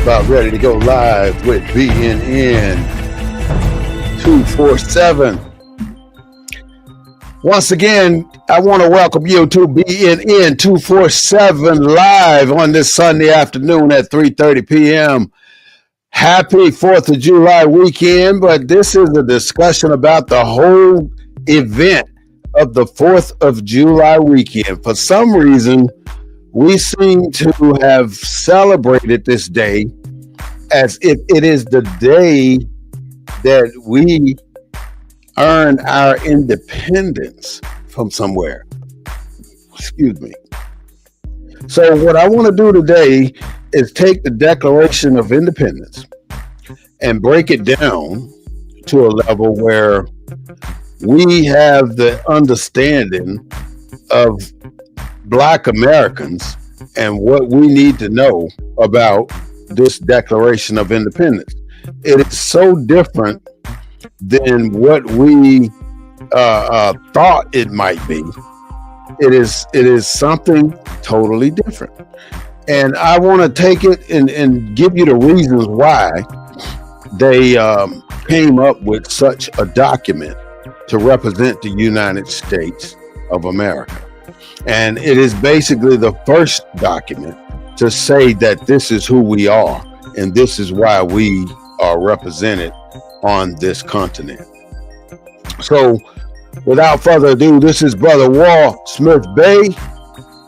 About ready to go live with BNN 247. Once again, I want to welcome you to BNN 247 live on this Sunday afternoon at 3:30 p.m. Happy 4th of July weekend, but this is a discussion about the whole event of the 4th of July weekend. For some reason, we seem to have celebrated this day as if it is the day that we earned our independence from somewhere. Excuse me. So what I want to do today is take the Declaration of Independence and break it down to a level where we have the understanding of Black Americans and what we need to know about this Declaration of Independence. It is so different than what we thought it might be. It is something totally different. And I want to take it and give you the reasons why they came up with such a document to represent the United States of America. And it is basically the first document to say that this is who we are and this is why we are represented on this continent. So without further ado, this is Brother War Smith-Bey,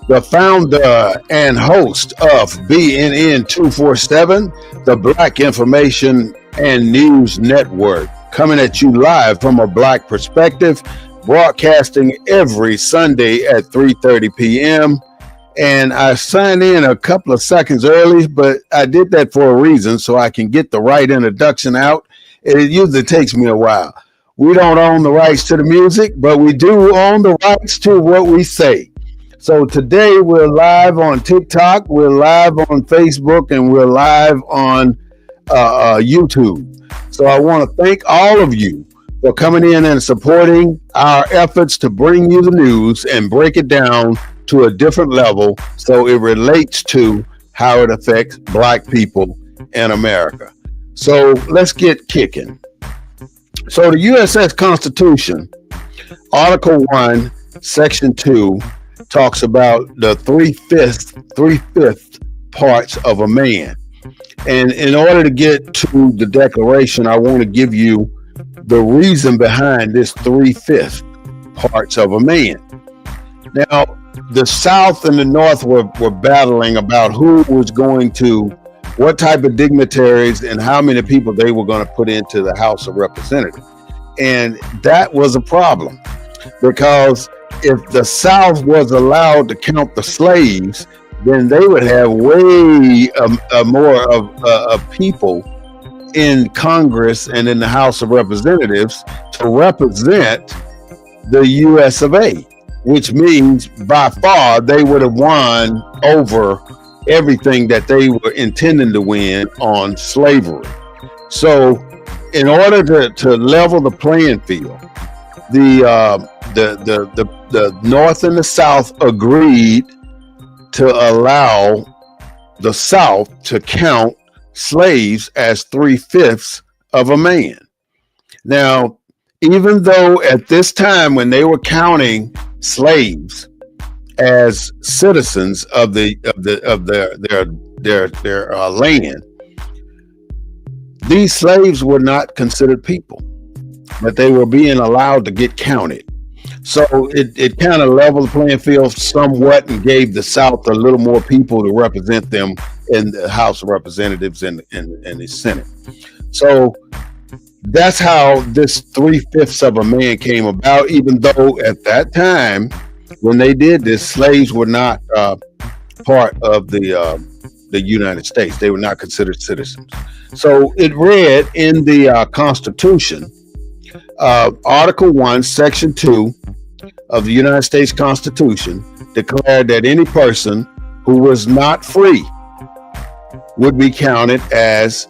the founder and host of BNN 247, the Black Information and News Network, coming at you live from a Black perspective, broadcasting every Sunday at 3:30 p.m. And I signed in a couple of seconds early, but I did that for a reason, so I can get the right introduction out. It usually takes me a while. We don't own the rights to the music, but we do own the rights to what we say. So today we're live on TikTok, we're live on Facebook, and we're live on YouTube. So I want to thank all of you for coming in and supporting our efforts to bring you the news and break it down to a different level so it relates to how it affects Black people in America. So let's get kicking. So the USS Constitution, Article 1, Section 2, talks about the three-fifth parts of a man. And in order to get to the Declaration, I want to give you the reason behind this 3/5 parts of a man. Now, the South and the North were battling about who was going to, what type of dignitaries and how many people they were going to put into the House of Representatives. And that was a problem, because if the South was allowed to count the slaves, then they would have way more of people in Congress and in the House of Representatives to represent the US of A, which means by far they would have won over everything that they were intending to win on slavery. So in order to level the playing field, the North and the South agreed to allow the South to count slaves as 3/5 of a man. Now, even though at this time when they were counting slaves as citizens of their land, these slaves were not considered people, but they were being allowed to get counted. So it kind of leveled the playing field somewhat and gave the South a little more people to represent them in the House of Representatives and the Senate. So that's how this 3/5 of a man came about, even though at that time, when they did this, slaves were not part of the United States. They were not considered citizens. So it read in the Constitution, Article 1, Section 2 of the United States Constitution declared that any person who was not free would be counted as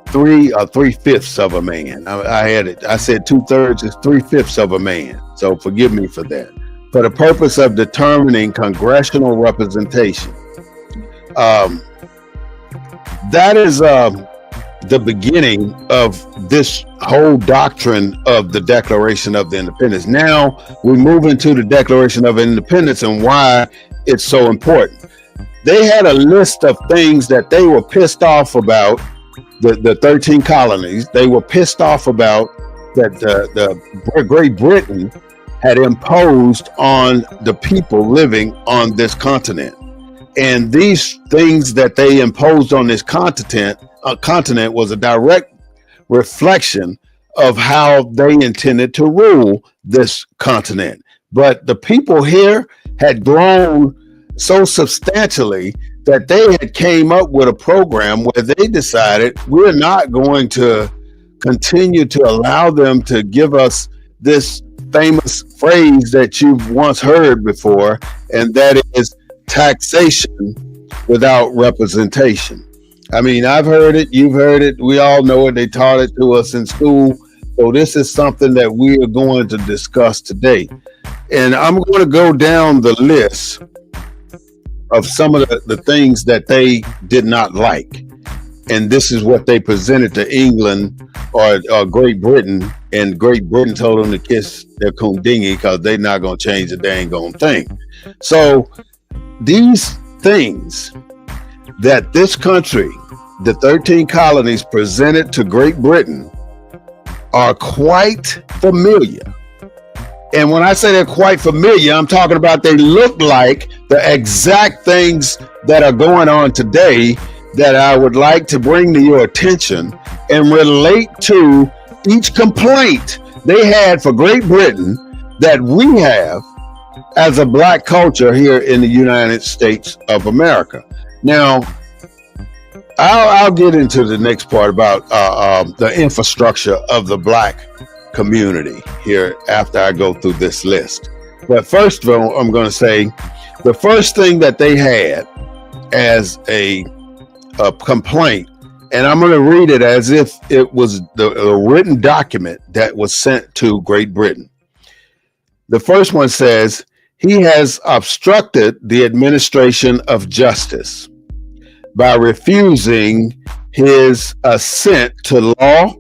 3/5 of a man. I had it. I said 2/3 is 3/5 of a man. So forgive me for that. For the purpose of determining congressional representation. That is the beginning of this whole doctrine of the Declaration of the Independence. Now we move into the Declaration of Independence and why it's so important. They had a list of things that they were pissed off about, the 13 colonies. They were pissed off about that the Great Britain had imposed on the people living on this continent. And these things that they imposed on this continent was a direct reflection of how they intended to rule this continent. But the people here had grown so substantially that they had came up with a program where they decided we're not going to continue to allow them to give us this famous phrase that you've once heard before, and that is taxation without representation. I mean, I've heard it, you've heard it, we all know it, they taught it to us in school. So this is something that we are going to discuss today. And I'm going to go down the list of some of the things that they did not like. And this is what they presented to England or Great Britain. And Great Britain told them to kiss their coondingy because they're not going to change the dang on thing. So these things that this country, the 13 colonies, presented to Great Britain are quite familiar. And when I say they're quite familiar, I'm talking about they look like the exact things that are going on today that I would like to bring to your attention and relate to each complaint they had for Great Britain that we have as a Black culture here in the United States of America. Now, I'll get into the next part about the infrastructure of the Black community here after I go through this list. But first of all, I'm going to say the first thing that they had as a complaint, and I'm going to read it as if it was the written document that was sent to Great Britain. The first one says, he has obstructed the administration of justice by refusing his assent to law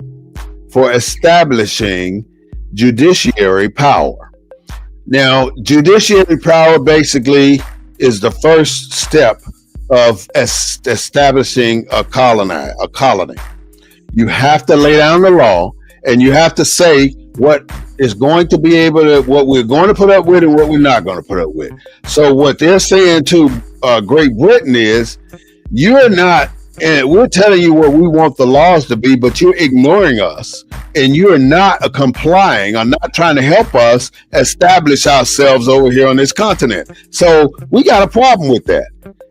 for establishing judiciary power. Now, judiciary power basically is the first step of establishing a colony. You have to lay down the law, and you have to say what is going to be able to, what we're going to put up with and what we're not going to put up with. So what they're saying to Great Britain is, you're not, and we're telling you what we want the laws to be, but you're ignoring us, and you're not complying or not trying to help us establish ourselves over here on this continent. So we got a problem with that.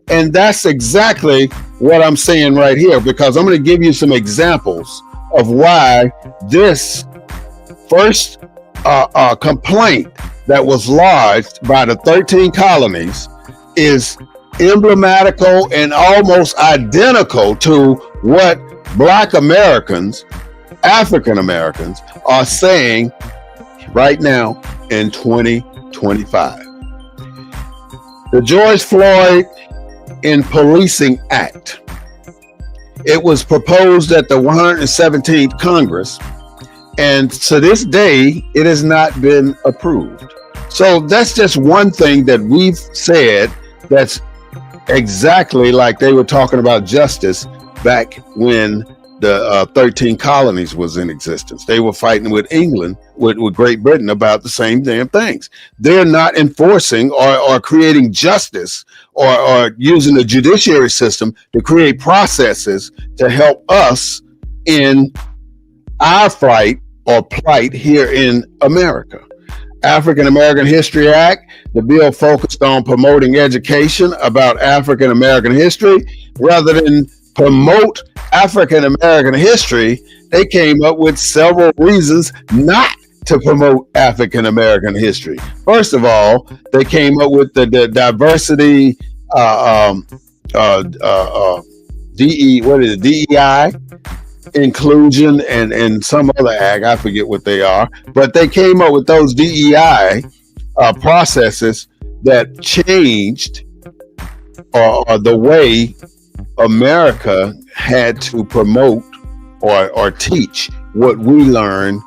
And that's exactly what I'm saying right here, because I'm going to give you some examples of why this first complaint that was lodged by the 13 colonies is emblematical and almost identical to what Black Americans, African Americans are saying right now in 2025. The George Floyd in Policing Act. It was proposed at the 117th Congress, and to this day, it has not been approved. So that's just one thing that we've said that's exactly like they were talking about justice back when the 13 colonies was in existence. They were fighting with England, with Great Britain about the same damn things. They're not enforcing or creating justice or using the judiciary system to create processes to help us in our fight or plight here in America. African American History Act, the bill focused on promoting education about African American history. Rather than promote African American history, they came up with several reasons not to promote African American history. First of all, they came up with the diversity, DEI, inclusion, and some other act. I forget what they are, but they came up with those DEI processes that changed or the way America had to promote or teach what we learn,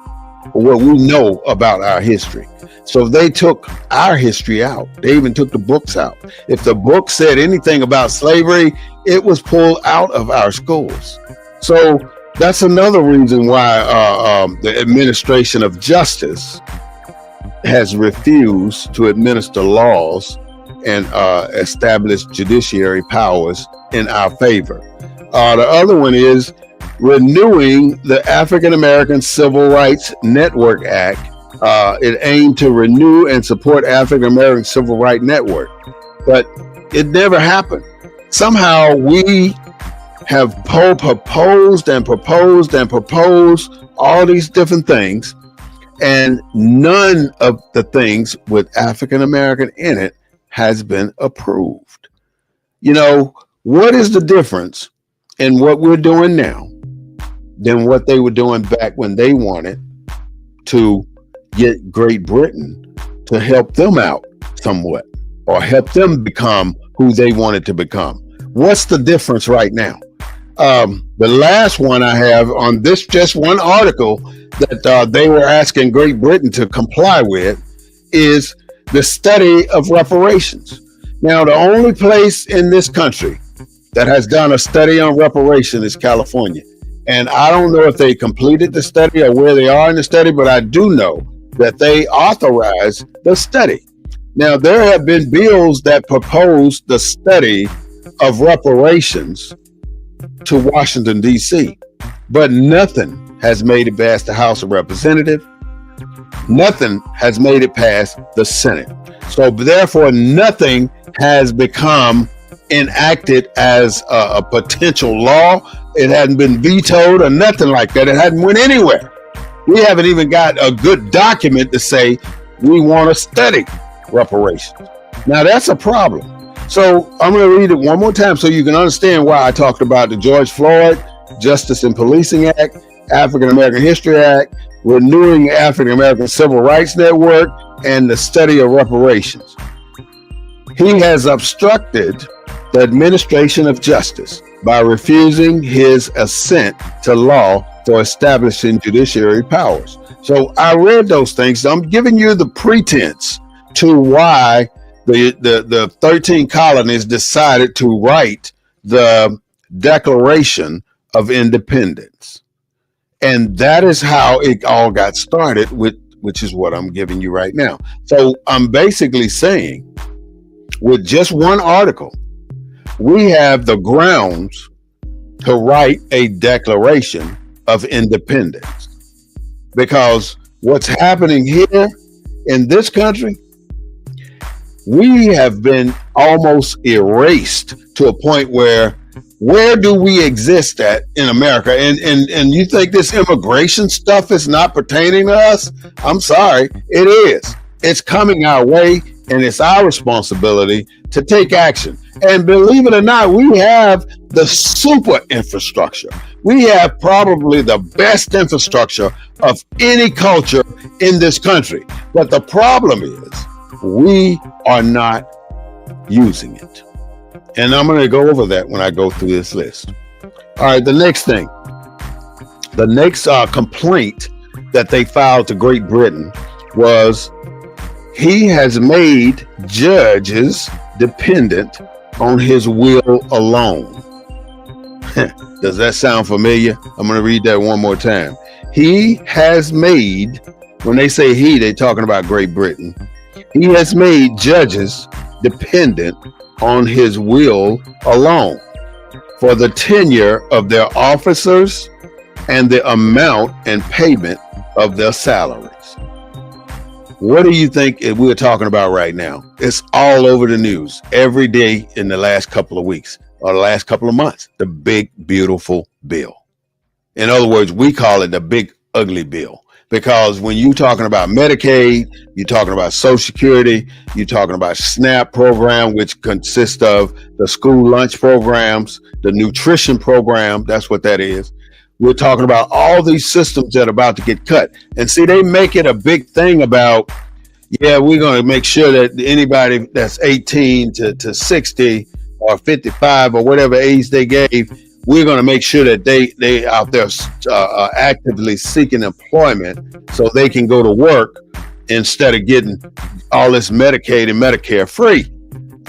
what we know about our history. So they took our history out. They even took the books out. If the book said anything about slavery, it was pulled out of our schools. So that's another reason why the administration of justice has refused to administer laws and establish judiciary powers in our favor. The other one is renewing the African American Civil Rights Network Act. It aimed to renew and support African American Civil Rights Network, but it never happened. Somehow we have proposed all these different things, and none of the things with African American in it has been approved. You know, what is the difference in what we're doing now than what they were doing back when they wanted to get Great Britain to help them out somewhat or help them become who they wanted to become? What's the difference right now? The last one I have on this, just one article that they were asking Great Britain to comply with, is the study of reparations. Now, the only place in this country that has done a study on reparation is California. And I don't know if they completed the study or where they are in the study, but I do know that they authorized the study. Now, there have been bills that propose the study of reparations to Washington, D.C., but nothing has made it past the House of Representatives. Nothing has made it past the Senate. So therefore, nothing has become enacted as a potential law. It hadn't been vetoed or nothing like that. It hadn't went anywhere. We haven't even got a good document to say we want to study reparations. Now that's a problem. So I'm going to read it one more time so you can understand why I talked about the George Floyd Justice and Policing Act, African American History Act, renewing African American Civil Rights Network, and the study of reparations. He has obstructed the administration of justice by refusing his assent to law for establishing judiciary powers. So I read those things. I'm giving you the pretense to why the 13 colonies decided to write the Declaration of Independence. And that is how it all got started, which is what I'm giving you right now. So I'm basically saying, with just one article, we have the grounds to write a Declaration of Independence. Because what's happening here in this country, we have been almost erased to a point where do we exist at in America? And you think this immigration stuff is not pertaining to us? I'm sorry, it is. It's coming our way, and it's our responsibility to take action. And believe it or not, we have the super infrastructure. We have probably the best infrastructure of any culture in this country. But the problem is we are not using it. And I'm going to go over that when I go through this list. All right, the next thing. The next complaint that they filed to Great Britain was he has made judges dependent on his will alone. Does that sound familiar? I'm going to read that one more time. He has made, when they say he, they're talking about Great Britain. He has made judges dependent on his will alone for the tenure of their officers and the amount and payment of their salaries. What do you think we're talking about right now? It's all over the news every day in the last couple of weeks or the last couple of months. The big, beautiful bill. In other words, we call it the big, ugly bill. Because when you're talking about Medicaid, you're talking about Social Security, you're talking about SNAP program, which consists of the school lunch programs, the nutrition program, that's what that is. We're talking about all these systems that are about to get cut. And see, they make it a big thing about, yeah, we're going to make sure that anybody that's 18 to 60 or 55 or whatever age they gave, we're going to make sure that they out there actively seeking employment so they can go to work instead of getting all this Medicaid and Medicare free.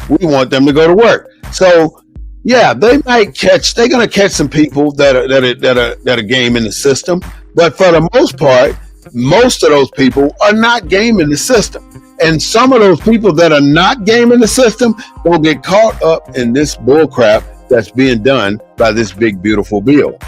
We want them to go to work. So yeah, they're going to catch some people that are gaming the system. But for the most part, most of those people are not gaming the system. And some of those people that are not gaming the system will get caught up in this bullcrap that's being done by this big, beautiful bill.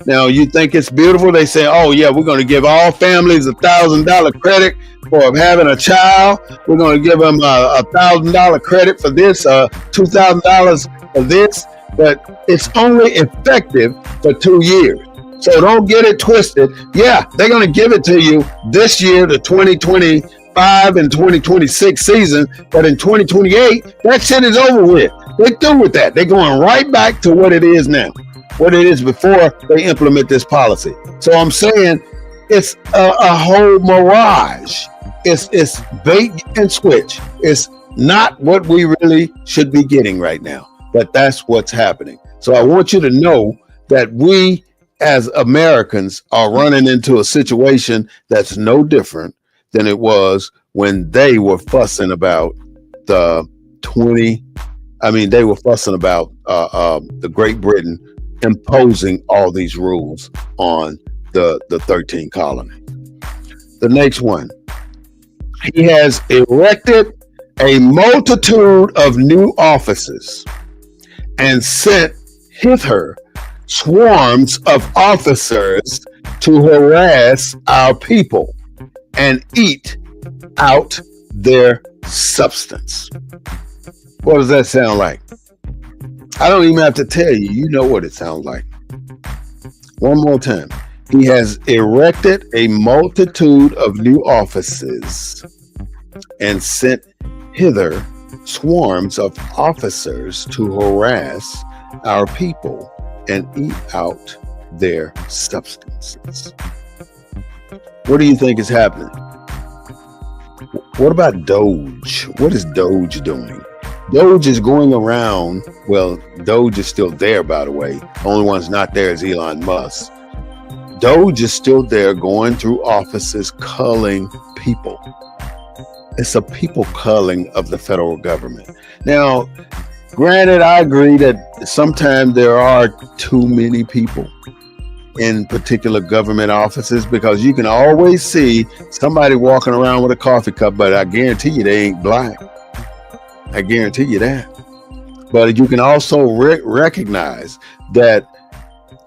Now, you think it's beautiful? They say, oh, yeah, we're going to give all families $1,000 credit for having a child. We're going to give them a $1,000 credit for this, $2,000 for this. But it's only effective for 2 years. So don't get it twisted. Yeah, they're going to give it to you this year, the 2025 and 2026 season. But in 2028, that shit is over with. They're through with that. They're going right back to what it is now, what it is before they implement this policy. So I'm saying it's a whole mirage. It's bait and switch. It's not what we really should be getting right now. But that's what's happening. So I want you to know that we as Americans are running into a situation that's no different than it was when they were fussing about the Great Britain imposing all these rules on the 13 colonies. The next one, he has erected a multitude of new offices and sent hither swarms of officers to harass our people and eat out their substance. What does that sound like? I don't even have to tell you. You know what it sounds like. One more time. He has erected a multitude of new offices and sent hither swarms of officers to harass our people and eat out their substances. What do you think is happening? What about Doge? What is Doge doing? Doge is going around. Well, Doge is still there, by the way. The only one's not there is Elon Musk. Doge is still there going through offices culling people. It's a people culling of the federal government. Now, granted, I agree that sometimes there are too many people in particular government offices because you can always see somebody walking around with a coffee cup, but I guarantee you they ain't black. I guarantee you that. But you can also recognize that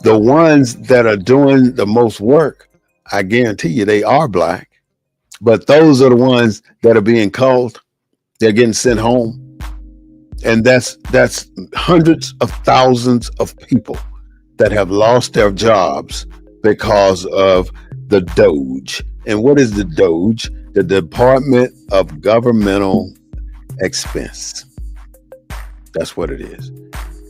the ones that are doing the most work, I guarantee you they are black. But those are the ones that are being called. They're getting sent home. And that's hundreds of thousands of people that have lost their jobs because of the Doge. And what is the Doge? The Department of Governmental Expense. That's what it is.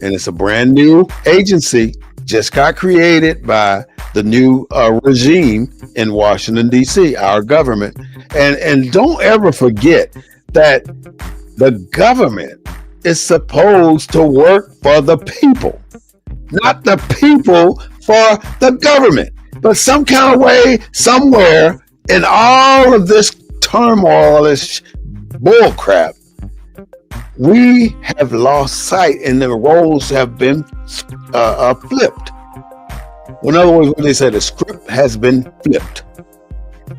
And it's a brand new agency, just got created by the new regime in Washington, D.C., our government. And don't ever forget that the government is supposed to work for the people, not the people for the government. But some kind of way, somewhere in all of this turmoil, this bull crap, We have lost sight, and the roles have been flipped. In other words, when they say the script has been flipped,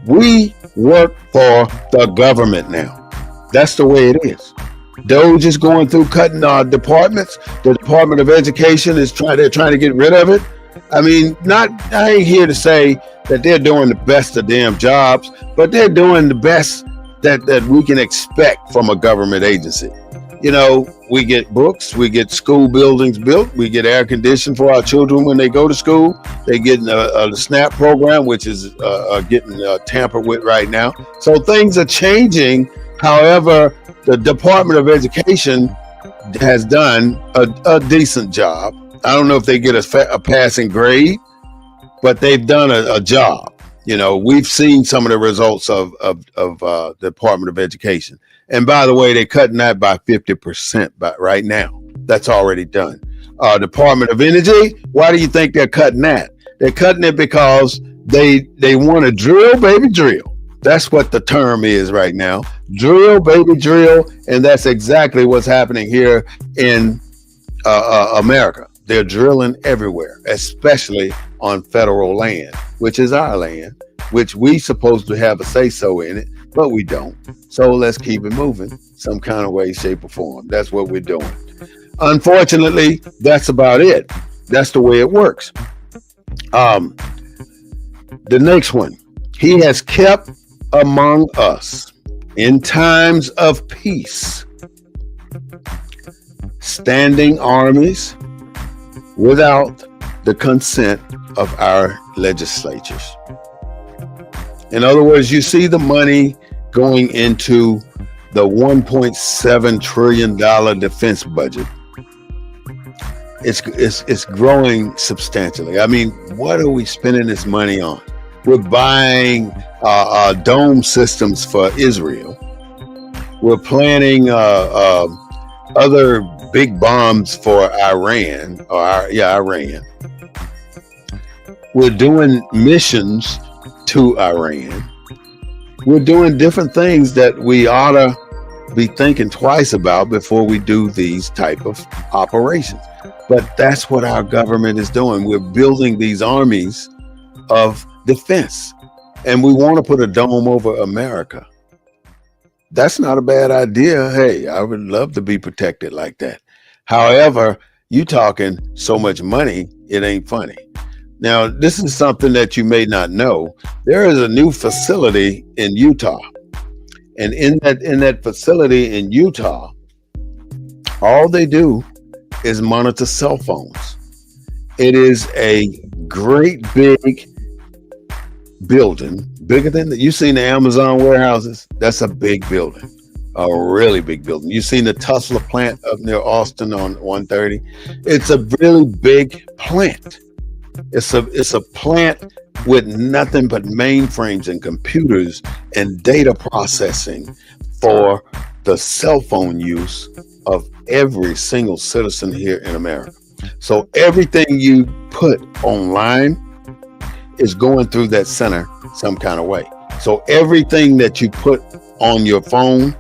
we work for the government now. That's the way it is. Doge is going through cutting departments. The Department of Education is trying to get rid of it. I mean, I ain't here to say that they're doing the best of damn jobs, but they're doing the best that we can expect from a government agency. You know, we get books, we get school buildings built, we get air conditioning for our children when they go to school. They get the SNAP program, which is getting tampered with right now. So things are changing. However, the Department of Education has done a decent job. I don't know if they get a passing grade, but they've done a job. You know, we've seen some of the results of the Department of Education. And by the way, they're cutting that by 50% right now. That's already done. Department of Energy, why do you think they're cutting that? They're cutting it because they want to drill, baby, drill. That's what the term is right now. Drill, baby, drill. And that's exactly what's happening here in America. They're drilling everywhere, especially on federal land, which is our land, which we supposed to have a say-so in it, but we don't. So let's keep it moving some kind of way, shape, or form. That's what we're doing. Unfortunately, that's about it. That's the way it works. The next one, he has kept among us in times of peace, standing armies without the consent of our legislatures. In other words, you see the money going into the $1.7 trillion defense budget. It's growing substantially. I mean, what are we spending this money on? We're buying dome systems for Israel. We're planning other big bombs for Iran. Iran. We're doing missions to Iran. We're doing different things that we ought to be thinking twice about before we do these type of operations. But that's what our government is doing. We're building these armies of defense, and we want to put a dome over America. That's not a bad idea. Hey, I would love to be protected like that. However, you talking so much money, it ain't funny. Now, this is something that you may not know. There is a new facility in Utah. And in that facility in Utah, all they do is monitor cell phones. It is a great big building, bigger than you've seen the Amazon warehouses. That's a big building, a really big building. You've seen the Tesla plant up near Austin on 130. It's a really big plant. It's a plant with nothing but mainframes and computers and data processing for the cell phone use of every single citizen here in America. So everything you put online is going through that center some kind of way. So everything that you put on your phone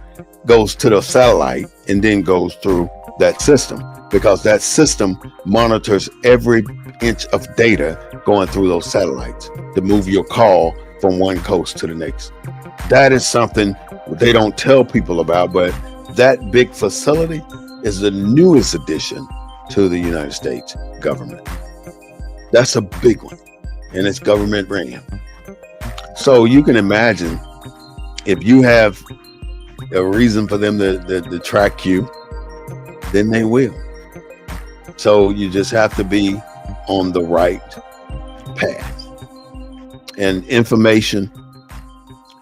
goes to the satellite and then goes through that system, because that system monitors every inch of data going through those satellites to move your call from one coast to the next. That is something they don't tell people about, but that big facility is the newest addition to the United States government. That's a big one, and it's government ran. So you can imagine if you have a reason for them to track you, then they will. So you just have to be on the right path. And information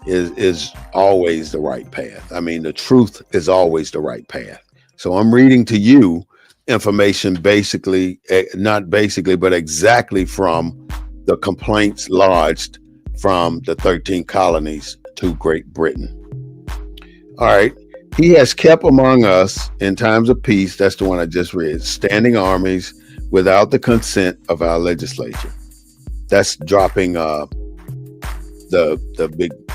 is always the right path. I mean, the truth is always the right path. So I'm reading to you information basically, not basically, but exactly from the complaints lodged from the 13 colonies to Great Britain. All right. He has kept among us in times of peace. That's the one I just read. Standing armies without the consent of our legislature. That's dropping the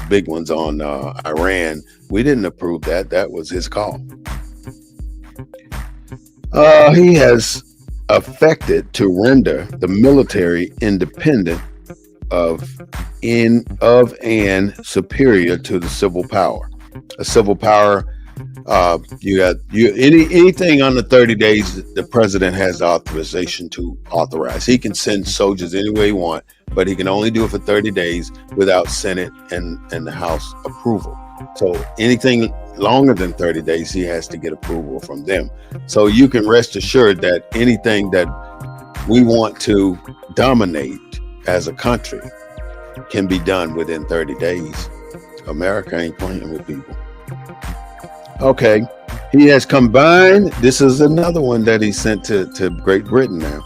big ones on Iran. We didn't approve that. That was his call. He has affected to render the military independent of and superior to the civil power. A civil power, you got anything under 30 days. The president has authorization to authorize. He can send soldiers any way he want, but he can only do it for 30 days without Senate and the House approval. So anything longer than 30 days, he has to get approval from them. So you can rest assured that anything that we want to dominate as a country can be done within 30 days. America ain't playing with people. Okay. He has combined, this is another one that he sent to Great Britain now.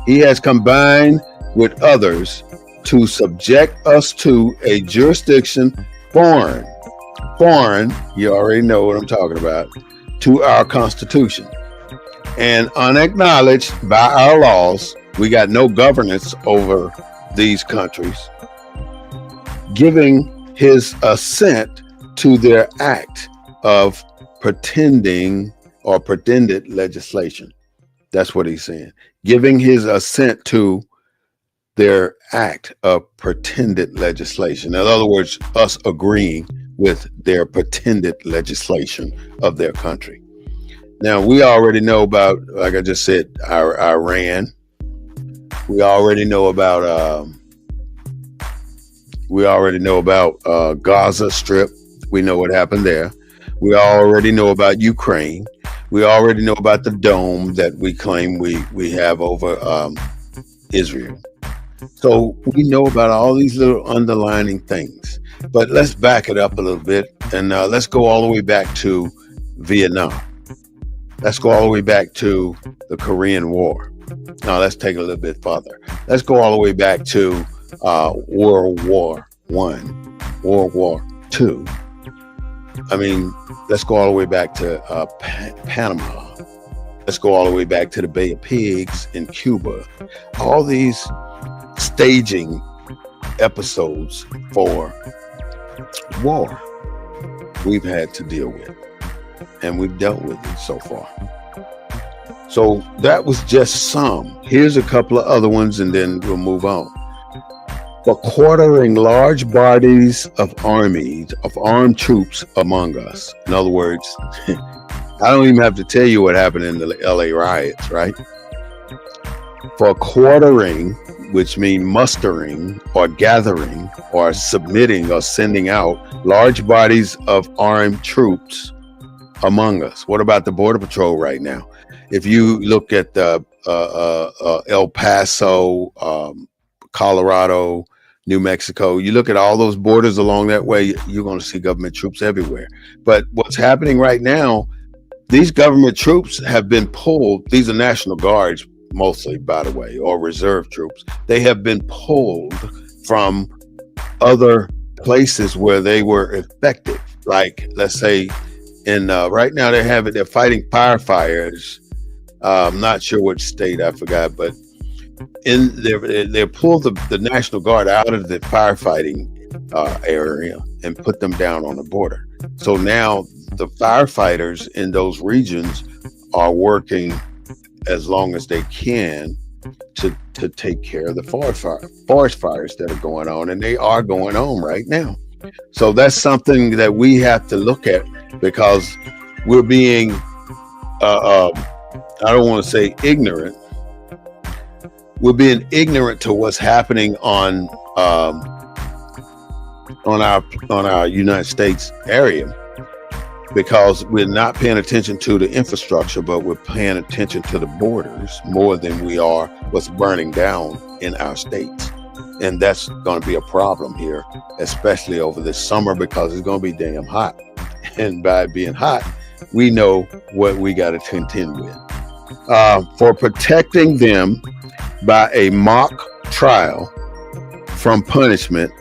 He has combined with others to subject us to a jurisdiction foreign, you already know what I'm talking about, to our Constitution and unacknowledged by our laws. We got no governance over these countries, giving his assent to their act of pretending or pretended legislation. That's what he's saying. Giving his assent to their act of pretended legislation. In other words, us agreeing with their pretended legislation of their country. Now, we already know about, like I just said, Iran. We already know about Gaza Strip. We know what happened there. We already know about Ukraine. We already know about the dome that we claim we have over Israel. So we know about all these little underlining things. But let's back it up a little bit and let's go all the way back to Vietnam. Let's go all the way back to the Korean War. Now let's take it a little bit further. Let's go all the way back to World War I, World War II. I mean, let's go all the way back to Panama. Let's go all the way back to the Bay of Pigs in Cuba. All these staging episodes for war we've had to deal with, and we've dealt with it so far. So that was just some. Here's a couple of other ones, and then we'll move on. For quartering large bodies of armies, of armed troops among us. In other words, I don't even have to tell you what happened in the LA riots, right? For quartering, which means mustering or gathering or submitting or sending out large bodies of armed troops among us. What about the Border Patrol right now? If you look at the El Paso, Colorado, New Mexico, you look at all those borders along that way, you're going to see government troops everywhere. But what's happening right now, these government troops have been pulled. These are National Guards mostly, by the way, or reserve troops. They have been pulled from other places where they were effective. Like, let's say, in right now they're fighting firefighters. I'm not sure which state, I forgot, but they pulled the National Guard out of the firefighting area and put them down on the border. So now the firefighters in those regions are working as long as they can to take care of the forest fires that are going on, and they are going on right now. So that's something that we have to look at, because we're being I don't want to say ignorant. We're being ignorant to what's happening on our United States area, because we're not paying attention to the infrastructure, but we're paying attention to the borders more than we are what's burning down in our states. And that's going to be a problem here, especially over this summer, because it's going to be damn hot. And by being hot, we know what we got to contend with. For protecting them by a mock trial from punishment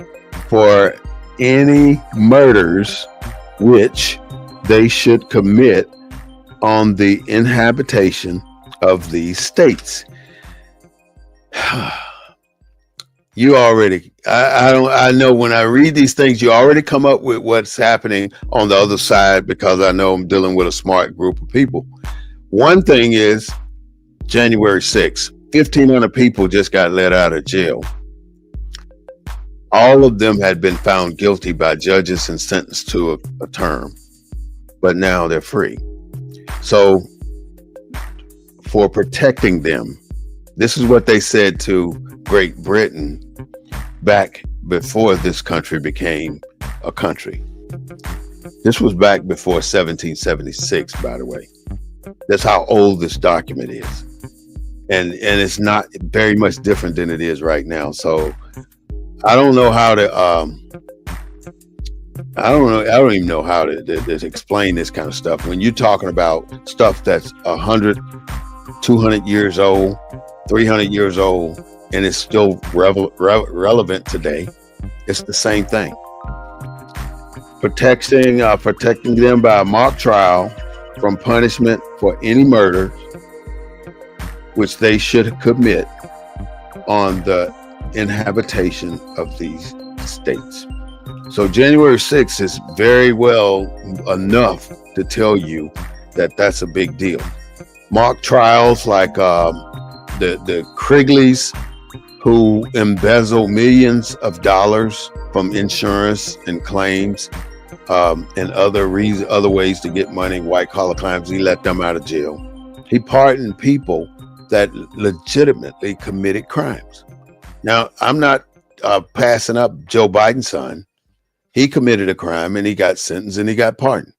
for any murders which they should commit on the inhabitation of these states. You already, I know when I read these things, you already come up with what's happening on the other side, because I know I'm dealing with a smart group of people. One thing is January 6th, 1,500 people just got let out of jail. All of them had been found guilty by judges and sentenced to a term, but now they're free. So for protecting them, this is what they said to Great Britain back before this country became a country. This was back before 1776, by the way. That's how old this document is. And it's not very much different than it is right now. So I don't know how to, I don't even know how to explain this kind of stuff. When you're talking about stuff that's 100, 200 years old, 300 years old, and it's still relevant today, it's the same thing. Protecting them by a mock trial from punishment for any murder which they should commit on the inhabitation of these states. So January 6th is very well enough to tell you that that's a big deal. Mock trials like the Krigleys, who embezzle millions of dollars from insurance and claims and other ways to get money, white-collar crimes. He let them out of jail. He pardoned people that legitimately committed crimes. Now, I'm not passing up Joe Biden's son. He committed a crime and he got sentenced and he got pardoned,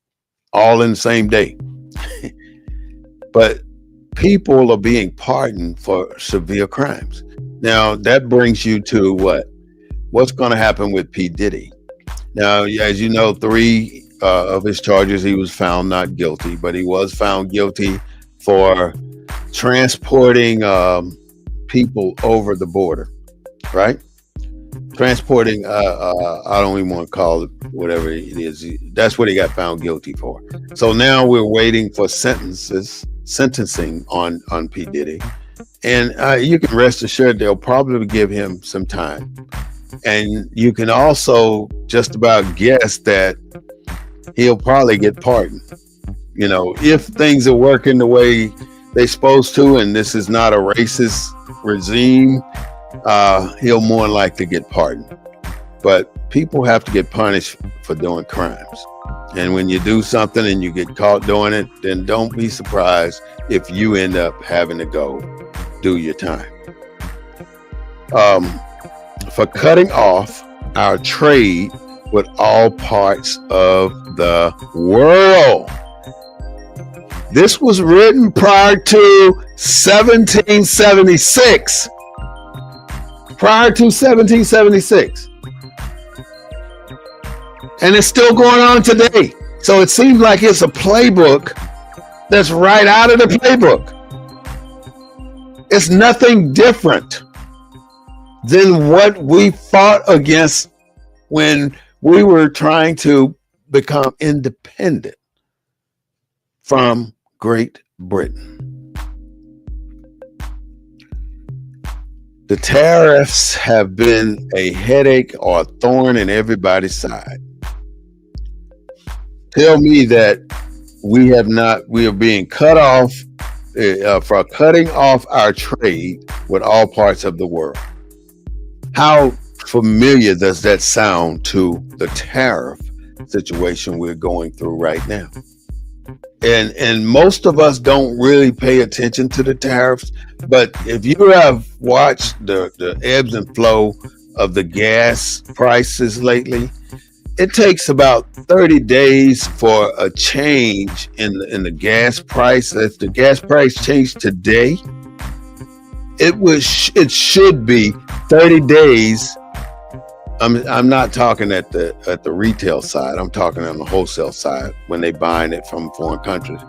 all in the same day. But people are being pardoned for severe crimes. Now, that brings you to what's going to happen with P. Diddy. Now, as you know, 3 of his charges, he was found not guilty, but he was found guilty for transporting people over the border, right? Transporting, I don't even want to call it whatever it is. That's what he got found guilty for. So now we're waiting for sentencing on P. Diddy. And you can rest assured they'll probably give him some time. And you can also just about guess that he'll probably get pardoned. You know, if things are working the way they're supposed to, and this is not a racist regime, he'll more than likely get pardoned. But people have to get punished for doing crimes. And when you do something and you get caught doing it, then don't be surprised if you end up having to go do your time. For cutting off our trade with all parts of the world. This was written prior to 1776. Prior to 1776. And it's still going on today. So it seems like it's a playbook that's right out of the playbook. It's nothing different than what we fought against when we were trying to become independent from Great Britain. The tariffs have been a headache or a thorn in everybody's side. Tell me that we are being cut off for cutting off our trade with all parts of the world. How familiar does that sound to the tariff situation we're going through right now? And most of us don't really pay attention to the tariffs, but if you have watched the ebbs and flow of the gas prices lately, it takes about 30 days for a change in the gas price. If the gas price changed today, it should be 30 days. I'm not talking at the retail side. I'm talking on the wholesale side when they buying it from foreign countries.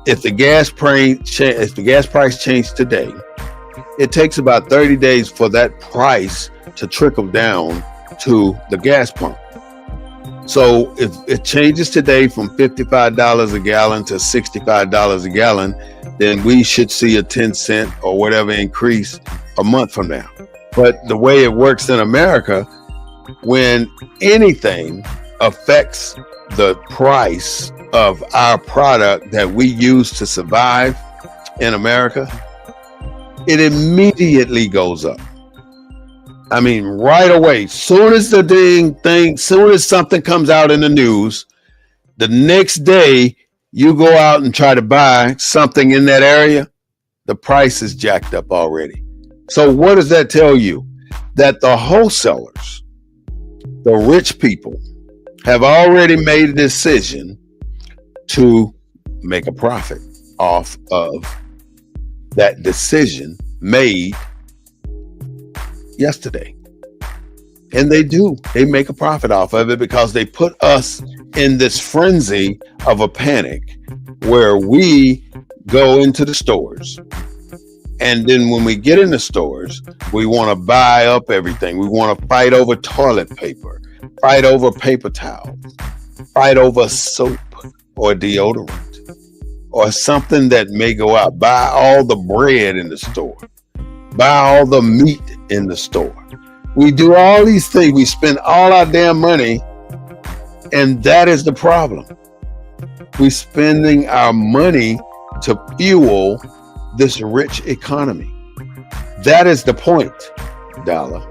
If the gas price changed today, it takes about 30 days for that price to trickle down to the gas pump. So if it changes today from $55 a gallon to $65 a gallon, then we should see a 10 cent or whatever increase a month from now. But the way it works in America, when anything affects the price of our product that we use to survive in America, it immediately goes up. I mean, right away, soon as soon as something comes out in the news, the next day you go out and try to buy something in that area, the price is jacked up already. So what does that tell you? That the wholesalers, the rich people, have already made a decision to make a profit off of that decision made yesterday. And they do. They make a profit off of it because they put us in this frenzy of a panic where we go into the stores. And then when we get in the stores, we want to buy up everything. We want to fight over toilet paper, fight over paper towels, fight over soap or deodorant or something that may go out. Buy all the bread in the store. Buy all the meat in the store. We do all these things. We spend all our damn money, and that is the problem. We're spending our money to fuel this rich economy. That is the point, Dalia.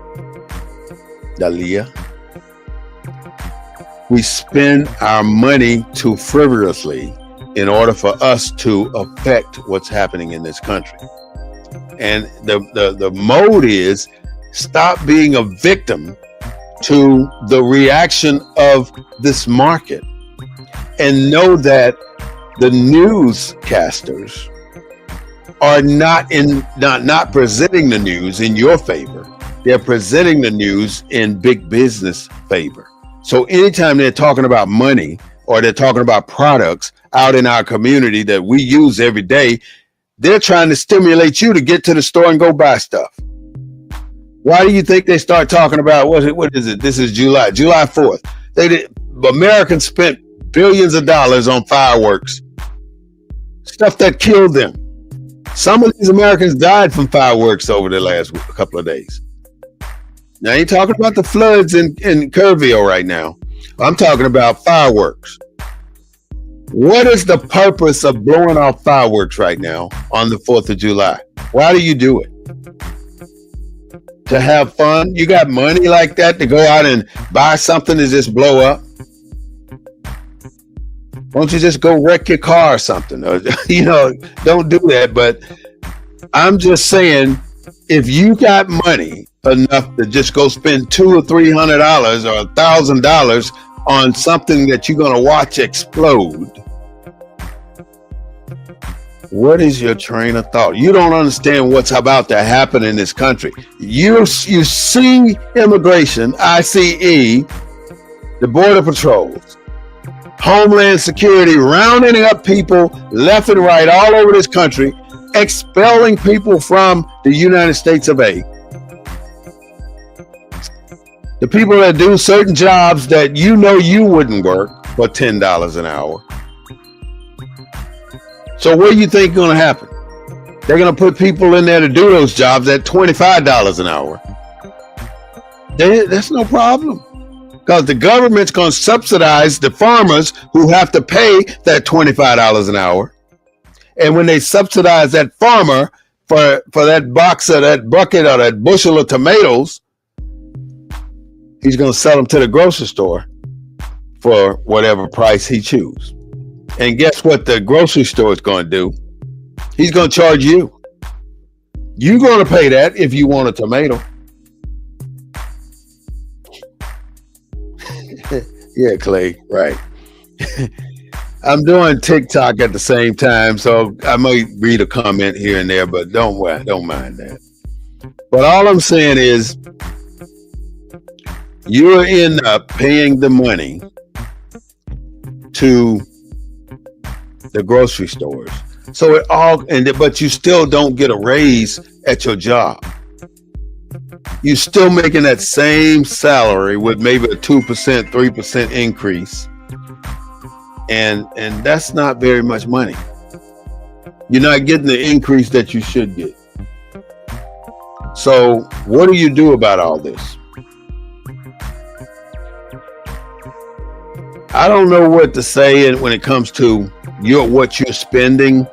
We spend our money too frivolously in order for us to affect what's happening in this country. And the mode is stop being a victim to the reaction of this market, and know that the newscasters are not presenting the news in your favor. They're presenting the news in big business favor. So anytime they're talking about money or they're talking about products out in our community that we use every day, they're trying to stimulate you to get to the store and go buy stuff. Why do you think they start talking about, what is it? This is July 4th. Americans spent billions of dollars on fireworks, stuff that killed them. Some of these Americans died from fireworks over the last couple of days. Now, I ain't talking about the floods in Kerrville right now. I'm talking about fireworks. What is the purpose of blowing off fireworks right now on the 4th of July? Why do you do it? To have fun? You got money like that to go out and buy something to just blow up? Why don't you just go wreck your car or something? Or, don't do that. But I'm just saying, if you got money enough to just go spend $200 or $300 or $1,000 on something that you're going to watch explode, what is your train of thought? You don't understand what's about to happen in this country. You see immigration, ICE, the border patrols, Homeland Security rounding up people left and right all over this country, expelling people from the United States of A. The people that do certain jobs that you wouldn't work for $10 an hour. So what do you think is going to happen? They're going to put people in there to do those jobs at $25 an hour. That's no problem. Because the government's going to subsidize the farmers who have to pay that $25 an hour. And when they subsidize that farmer for that box or that bucket or that bushel of tomatoes, he's going to sell them to the grocery store for whatever price he chooses. And guess what the grocery store is going to do? He's going to charge you. You're going to pay that if you want a tomato. Yeah, Clay, right. I'm doing TikTok at the same time, so I might read a comment here and there, but don't mind that. But all I'm saying is, you end up paying the money to the grocery stores. So but you still don't get a raise at your job. You're still making that same salary with maybe a 2%, 3% increase. And that's not very much money. You're not getting the increase that you should get. So what do you do about all this? I don't know what to say when it comes to what you're spending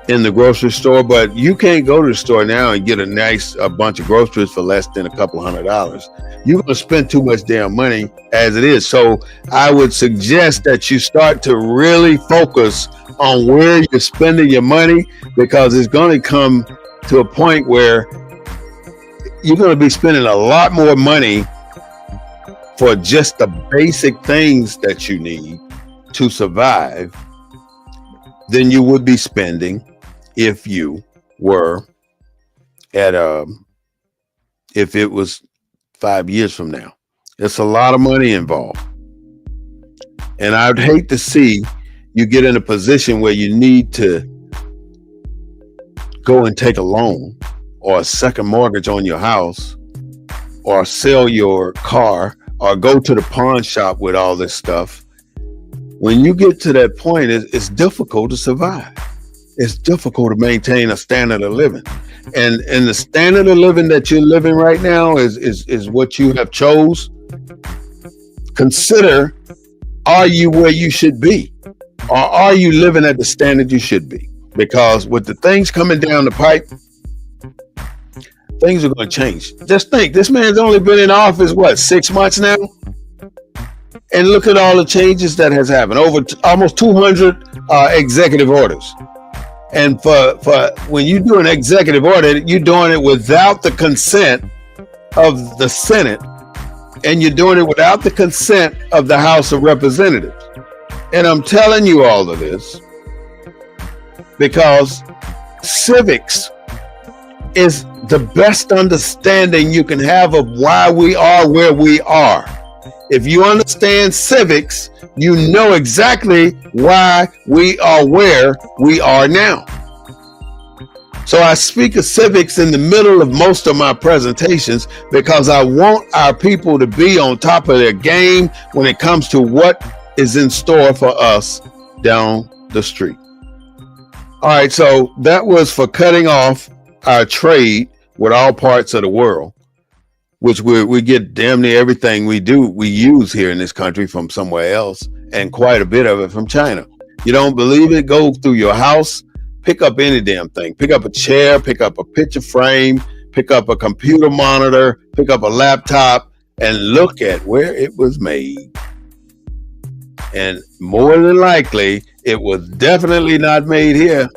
in the grocery store, but you can't go to the store now and get a bunch of groceries for less than a couple $100. You're going to spend too much damn money as it is. So I would suggest that you start to really focus on where you're spending your money, because it's going to come to a point where you're going to be spending a lot more money for just the basic things that you need to survive than you would be spending if you were at if it was 5 years from now. It's a lot of money involved. And I'd hate to see you get in a position where you need to go and take a loan or a second mortgage on your house, or sell your car, or go to the pawn shop with all this stuff. When you get to that point, it's difficult to survive. It's difficult to maintain a standard of living. And the standard of living that you're living right now is what you have chose. Consider, are you where you should be? Or are you living at the standard you should be? Because with the things coming down the pipe, things are going to change. Just think, this man's only been in office, 6 months now? And look at all the changes that has happened. Over almost 200 executive orders. And for when you do an executive order, you're doing it without the consent of the Senate, and you're doing it without the consent of the House of Representatives. And I'm telling you all of this because civics is the best understanding you can have of why we are where we are. If you understand civics, you know exactly why we are where we are now. So I speak of civics in the middle of most of my presentations because I want our people to be on top of their game when it comes to what is in store for us down the street. All right, so that was for cutting off our trade with all parts of the world, which we get damn near everything we use here in this country from somewhere else, and quite a bit of it from China. You don't believe it? Go through your house, pick up any damn thing. Pick up a chair, pick up a picture frame, pick up a computer monitor, pick up a laptop, and look at where it was made. And more than likely, it was definitely not made here.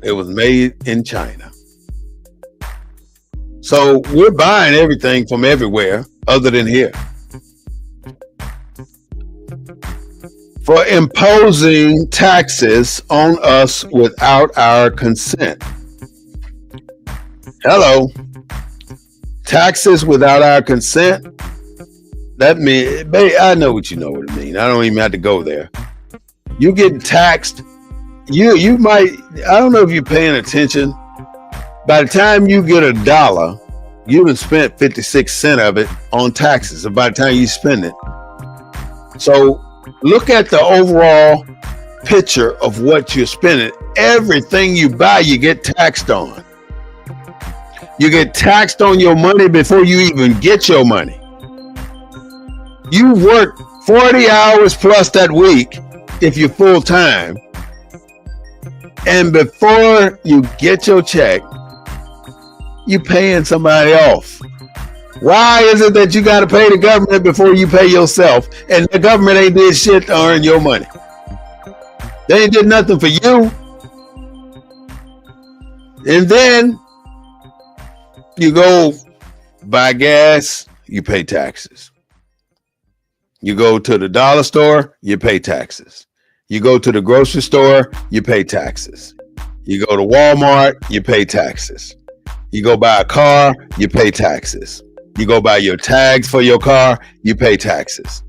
It was made in China. So we're buying everything from everywhere other than here. For imposing taxes on us without our consent. Hello. Taxes without our consent? That means, I know what it means. I don't even have to go there. You getting taxed. You might, I don't know if you're paying attention. By the time you get $1, you have spent 56 cents of it on taxes. By the time you spend it. So look at the overall picture of what you're spending. Everything you buy, you get taxed on. You get taxed on your money before you even get your money. You work 40 hours plus that week if you're full time. And before you get your check, you paying somebody off. Why is it that you got to pay the government before you pay yourself? And the government ain't did shit to earn your money. They ain't did nothing for you. And then you go buy gas, you pay taxes. You go to the dollar store, you pay taxes. You go to the grocery store, you pay taxes. You go to Walmart, you pay taxes. You go buy a car, you pay taxes. You go buy your tags for your car, you pay taxes.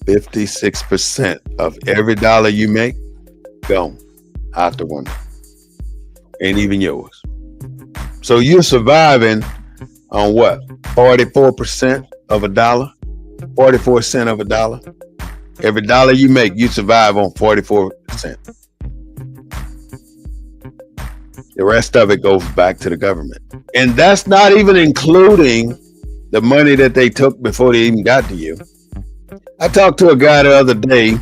56% of every dollar you make, gone out the window. Ain't even yours. So you're surviving on what? 44% of a dollar? 44 cents of a dollar? Every dollar you make, you survive on 44%. The rest of it goes back to the government. And that's not even including the money that they took before they even got to you. I talked to a guy the other day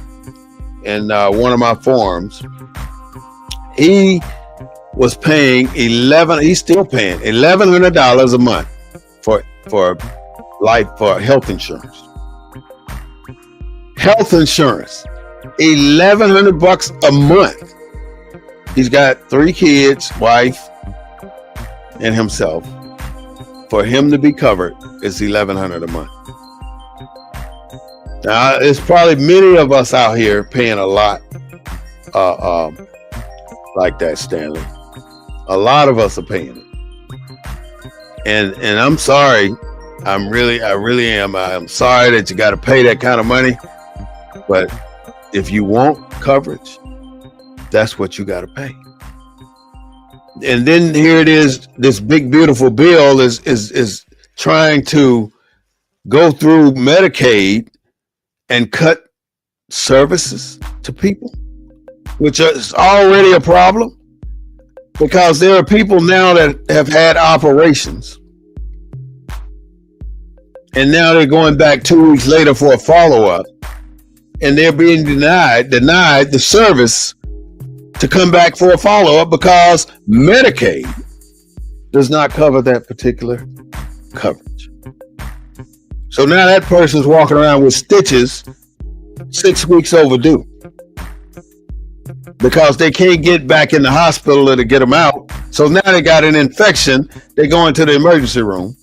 in one of my forums. He was paying he's still paying $1,100 a month for health insurance. Health insurance, $1,100 a month. He's got 3 kids, wife, and himself. For him to be covered, it's $1,100 a month. Now, it's probably many of us out here paying a lot like that, Stanley. A lot of us are paying it. And I'm sorry. I really am. I'm sorry that you got to pay that kind of money. But if you want coverage, that's what you got to pay. And then here it is. This big, beautiful bill is trying to go through Medicaid and cut services to people, which is already a problem because there are people now that have had operations. And now they're going back 2 weeks later for a follow-up. And they're being denied the service to come back for a follow-up because Medicaid does not cover that particular coverage. So now that person's walking around with stitches 6 weeks overdue because they can't get back in the hospital to get them out. So now they got an infection. They go into the emergency room.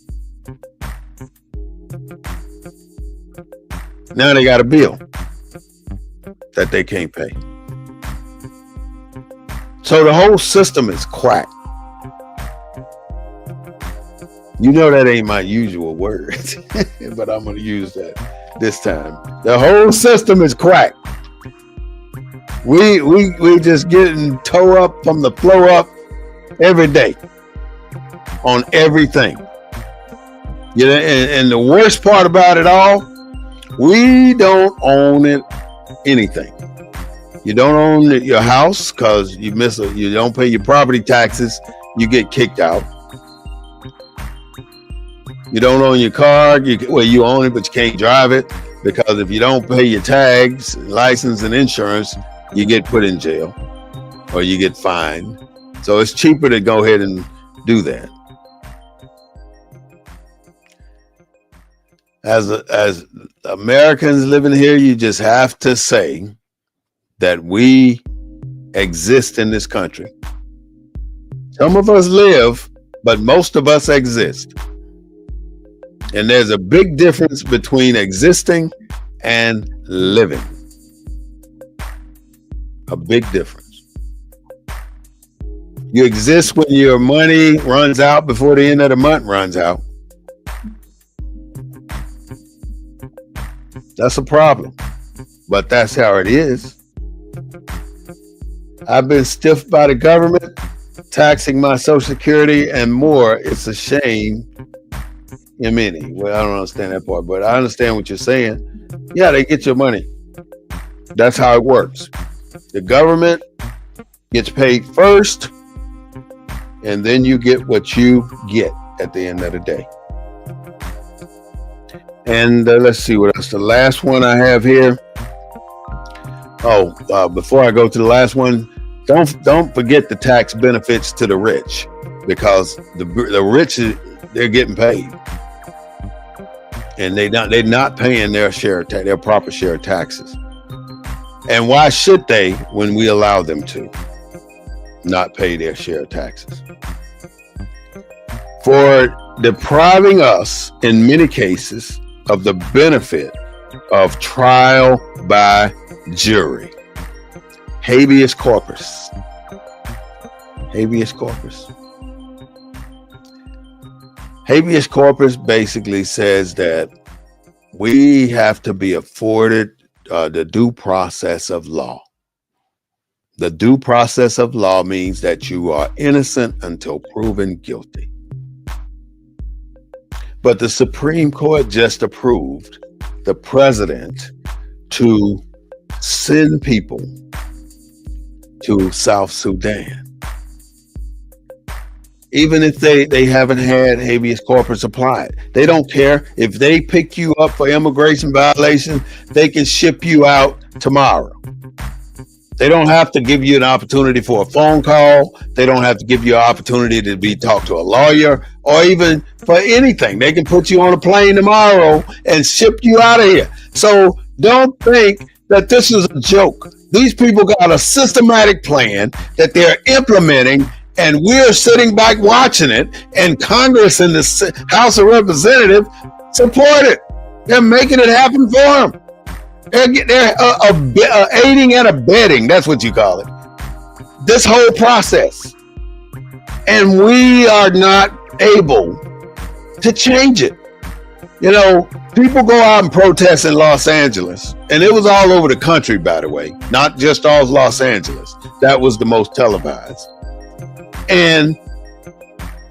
Now they got a bill that they can't pay. So the whole system is quack. You know that ain't my usual word, but I'm going to use that this time. The whole system is quack. We just getting toe up from the flow up every day on everything. You know, and the worst part about it all, we don't own anything. You don't own your house because you don't pay your property taxes, you get kicked out. You don't own your car. You own it, but you can't drive it because if you don't pay your tags, license, and insurance, you get put in jail or you get fined. So it's cheaper to go ahead and do that. As Americans living here, you just have to say that we exist in this country. Some of us live, but most of us exist. And there's a big difference between existing and living. A big difference. You exist when your money runs out before the end of the month runs out. That's a problem, but that's how it is. I've been stiffed by the government, taxing my Social Security and more. It's a shame. I mean, well, I don't understand that part, but I understand what you're saying. Yeah, they get your money. That's how it works. The government gets paid first, and then you get what you get at the end of the day. And let's see what else. The last one I have here. Before I go to the last one, don't forget the tax benefits to the rich, because the rich, they're getting paid, and they're not paying their proper share of taxes. And why should they when we allow them to not pay their share of taxes? For depriving us, in many cases, of the benefit of trial by jury. Habeas corpus. Habeas corpus. Habeas corpus basically says that we have to be afforded the due process of law. The due process of law means that you are innocent until proven guilty. But the Supreme Court just approved the president to send people to South Sudan. even if they haven't had habeas corpus applied. They don't care. If they pick you up for immigration violation, they can ship you out tomorrow. They don't have to give you an opportunity for a phone call. They don't have to give you an opportunity to be talked to a lawyer or even for anything. They can put you on a plane tomorrow and ship you out of here. So don't think that this is a joke. These people got a systematic plan that they're implementing, and we're sitting back watching it, and Congress and the House of Representatives support it. They're making it happen for them. They're aiding and abetting, that's what you call it, this whole process. And we are not able to change it. You know, people go out and protest in Los Angeles, and it was all over the country, by the way, not just all of Los Angeles. That was the most televised. And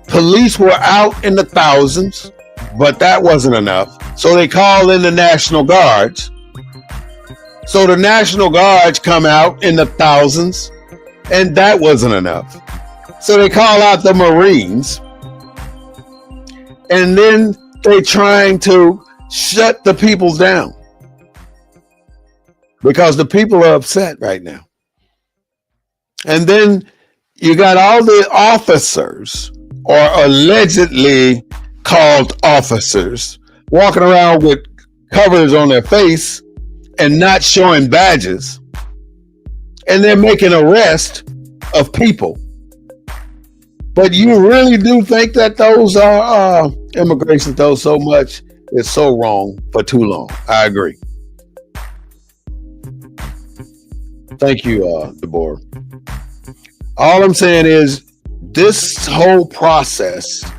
police were out in the thousands, but that wasn't enough. So they called in the National Guards. So the National Guards come out in the thousands, and that wasn't enough. So they call out the Marines, and then they're trying to shut the people down because the people are upset right now. And then you got all the officers, or allegedly called officers, walking around with covers on their face and not showing badges. And they're making arrests of people. But you really do think that those are immigration, though, so much is so wrong for too long. I agree. Thank you, Deborah. All I'm saying is this whole process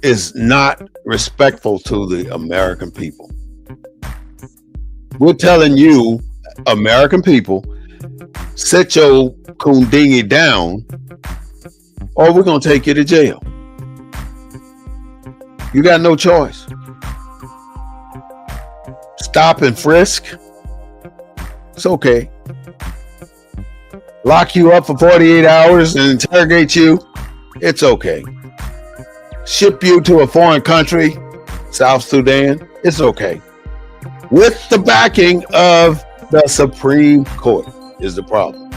is not respectful to the American people. We're telling you, American people, sit your kundingy down, or we're going to take you to jail. You got no choice. Stop and frisk. It's okay. Lock you up for 48 hours and interrogate you. It's okay. Ship you to a foreign country, South Sudan. It's okay. With the backing of the Supreme Court is the problem.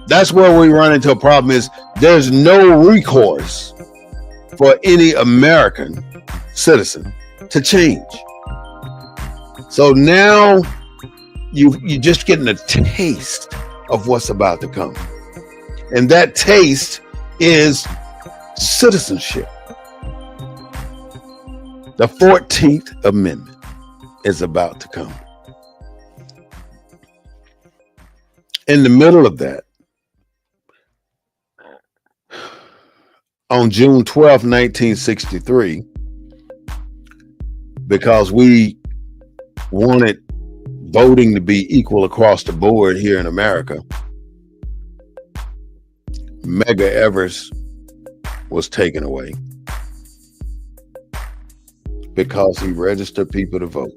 That's where we run into a problem, is there's no recourse for any American citizen to change. So now you're just getting a taste of what's about to come. And that taste is citizenship. The 14th Amendment is about to come. In the middle of that, on June 12, 1963, because we wanted voting to be equal across the board here in America, Medgar Evers was taken away because he registered people to vote.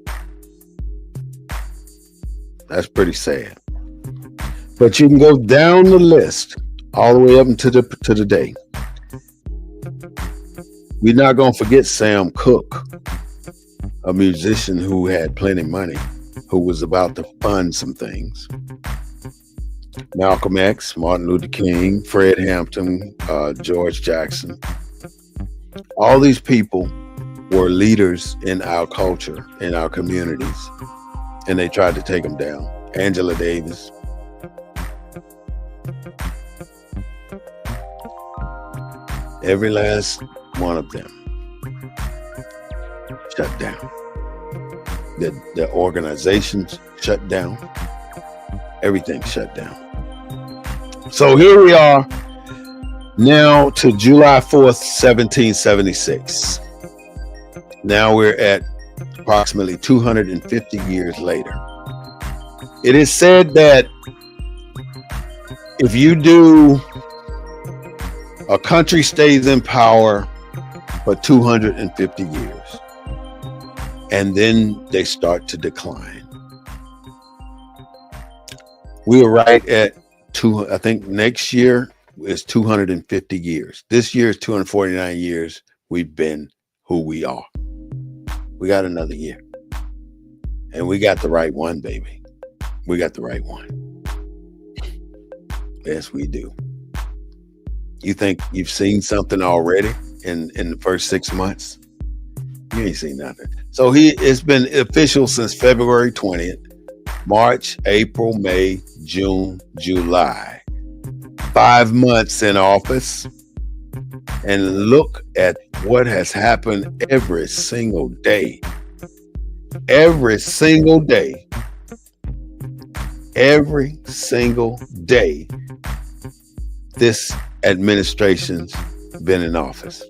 That's pretty sad. But you can go down the list all the way up to the day. We're not going to forget Sam Cooke, a musician who had plenty of money, who was about to fund some things. Malcolm X, Martin Luther King, Fred Hampton, George Jackson. All these people were leaders in our culture, in our communities, and they tried to take them down. Angela Davis. Every last one of them shut down. The organizations shut down. Everything shut down. So here we are now to July 4th, 1776. Now we're at approximately 250 years later. It is said that if you do, a country stays in power for 250 years, and then they start to decline. We are right at I think next year It's 250 years. This year is 249 years. We've been who we are. We got another year. And we got the right one, baby. We got the right one. Yes, we do. You think you've seen something already in the first 6 months? You ain't seen nothing. So it's been official since February 20th, March, April, May, June, July. 5 months in office. And look at what has happened every single day. Every single day. Every single day. This administration's been in office.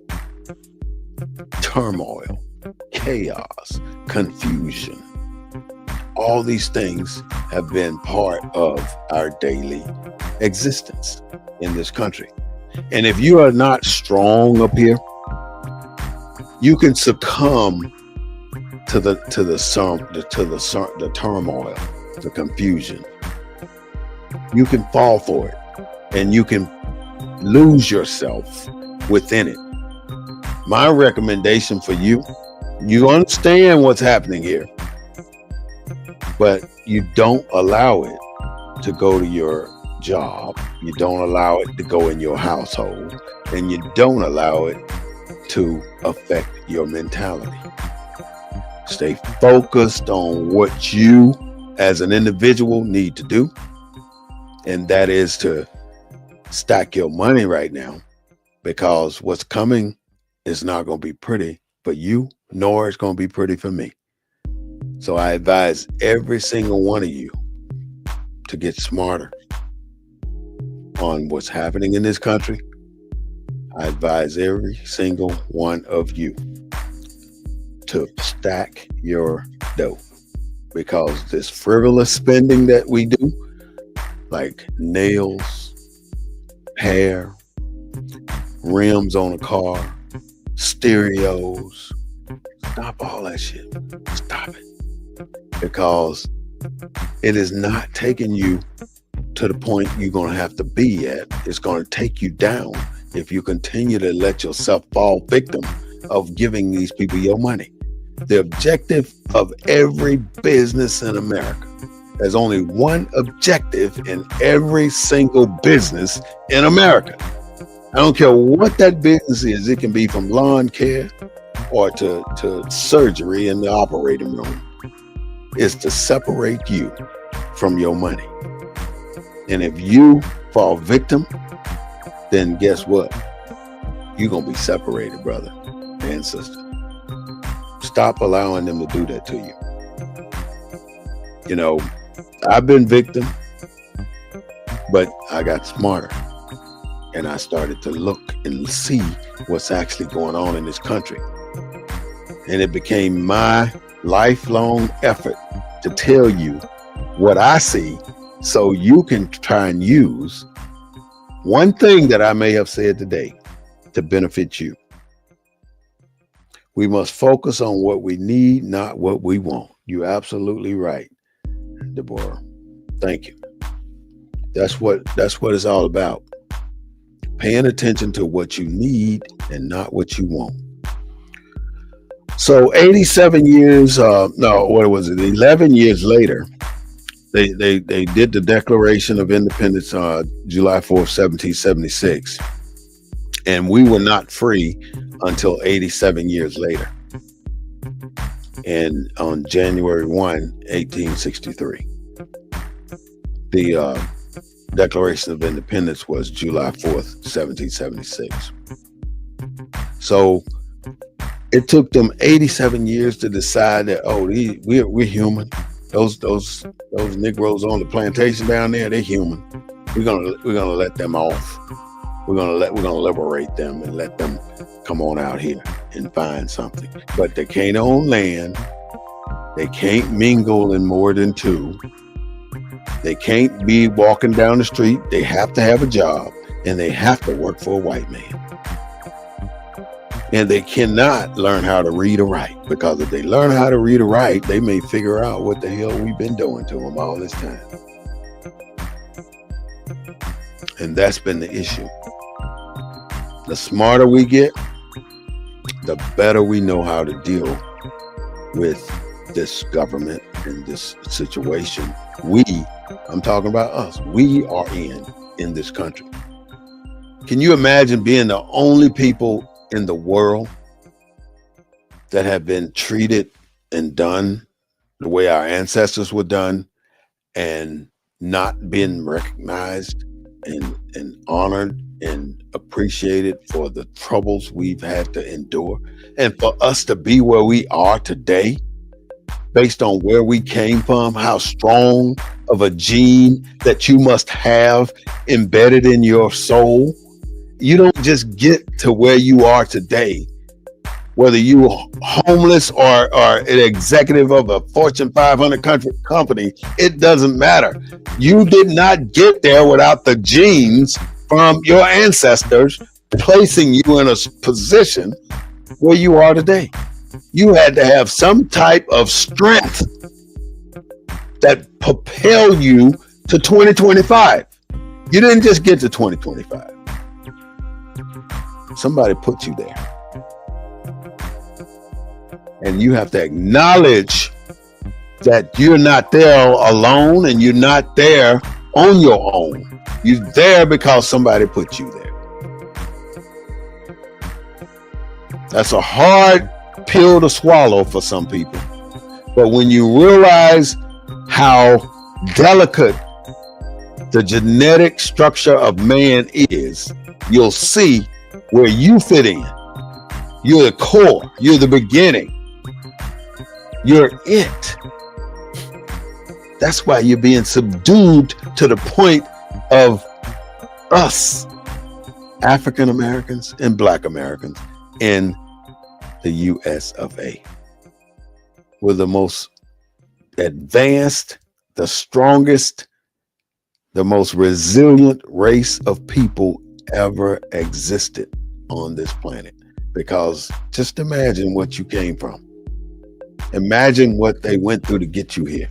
Turmoil, chaos, confusion. All these things have been part of our daily existence in this country. And if you are not strong up here, you can succumb to the turmoil, the confusion. You can fall for it, and you can lose yourself within it. My recommendation for you, you understand what's happening here, but you don't allow it to go to your job. You don't allow it to go in your household, and you don't allow it to affect your mentality. Stay focused on what you as an individual need to do, and that is to stack your money right now, because what's coming is not going to be pretty for you, nor it's going to be pretty for me. So I advise every single one of you to get smarter on what's happening in this country. I advise every single one of you to stack your dough, because this frivolous spending that we do, like nails, hair, rims on a car, stereos, stop all that shit. Stop it. Because it is not taking you to the point you're going to have to be at. It's going to take you down if you continue to let yourself fall victim of giving these people your money. The objective of every business in America, there's only one objective in every single business in America. I don't care what that business is. It can be from lawn care or to surgery in the operating room. It's to separate you from your money. And if you fall victim, then guess what? You're going to be separated, brother and sister. Stop allowing them to do that to you. You know, I've been victim, but I got smarter. And I started to look and see what's actually going on in this country. And it became my lifelong effort to tell you what I see, so you can try and use one thing that I may have said today to benefit you. We must focus on what we need, not what we want. You're absolutely right, Deborah. Thank you. That's what it's all about. Paying attention to what you need and not what you want. So 87 years, 11 years later, they did the Declaration of Independence July 4th, 1776. And we were not free until 87 years later. And on January 1, 1863. The Declaration of Independence was July 4th, 1776. So it took them 87 years to decide that, we're human. Those Negroes on the plantation down there, they're human. We're gonna let them off. We're gonna liberate them and let them come on out here and find something. But they can't own land. They can't mingle in more than two. They can't be walking down the street. They have to have a job, and they have to work for a white man. And they cannot learn how to read or write, because if they learn how to read or write, they may figure out what the hell we've been doing to them all this time. And that's been the issue. The smarter we get, the better we know how to deal with this government and this situation. I'm talking about us, we are in this country. Can you imagine being the only people in the world that have been treated and done the way our ancestors were done and not been recognized and honored and appreciated for the troubles we've had to endure, and for us to be where we are today based on where we came from, how strong of a gene that you must have embedded in your soul. You don't just get to where you are today, whether you are homeless or an executive of a Fortune 500 company, it doesn't matter. You did not get there without the genes from your ancestors placing you in a position where you are today. You had to have some type of strength that propelled you to 2025. You didn't just get to 2025. Somebody put you there. And you have to acknowledge that you're not there alone and you're not there on your own. You're there because somebody put you there. That's a hard pill to swallow for some people. But when you realize how delicate the genetic structure of man is, you'll see where you fit in. You're the core. You're the beginning. You're it. That's why you're being subdued to the point of us, African Americans and Black Americans in the US of A. We're the most advanced, the strongest, the most resilient race of people ever existed on this planet. Because just imagine what you came from. Imagine what they went through to get you here.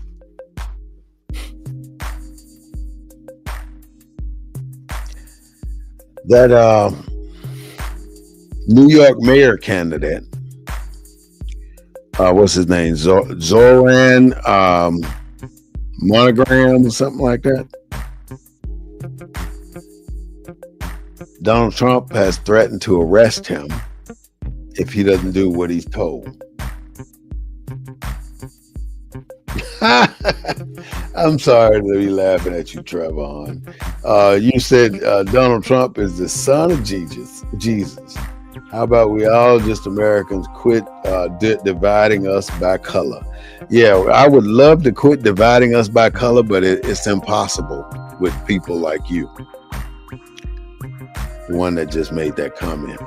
That New York mayor candidate, what's his name? Zoran Monogram or something like that. Donald Trump has threatened to arrest him if he doesn't do what he's told. I'm sorry to be laughing at you, Trevon. You said Donald Trump is the son of Jesus. How about we all just Americans quit dividing us by color? Yeah, I would love to quit dividing us by color, but it's impossible with people like you. The one that just made that comment.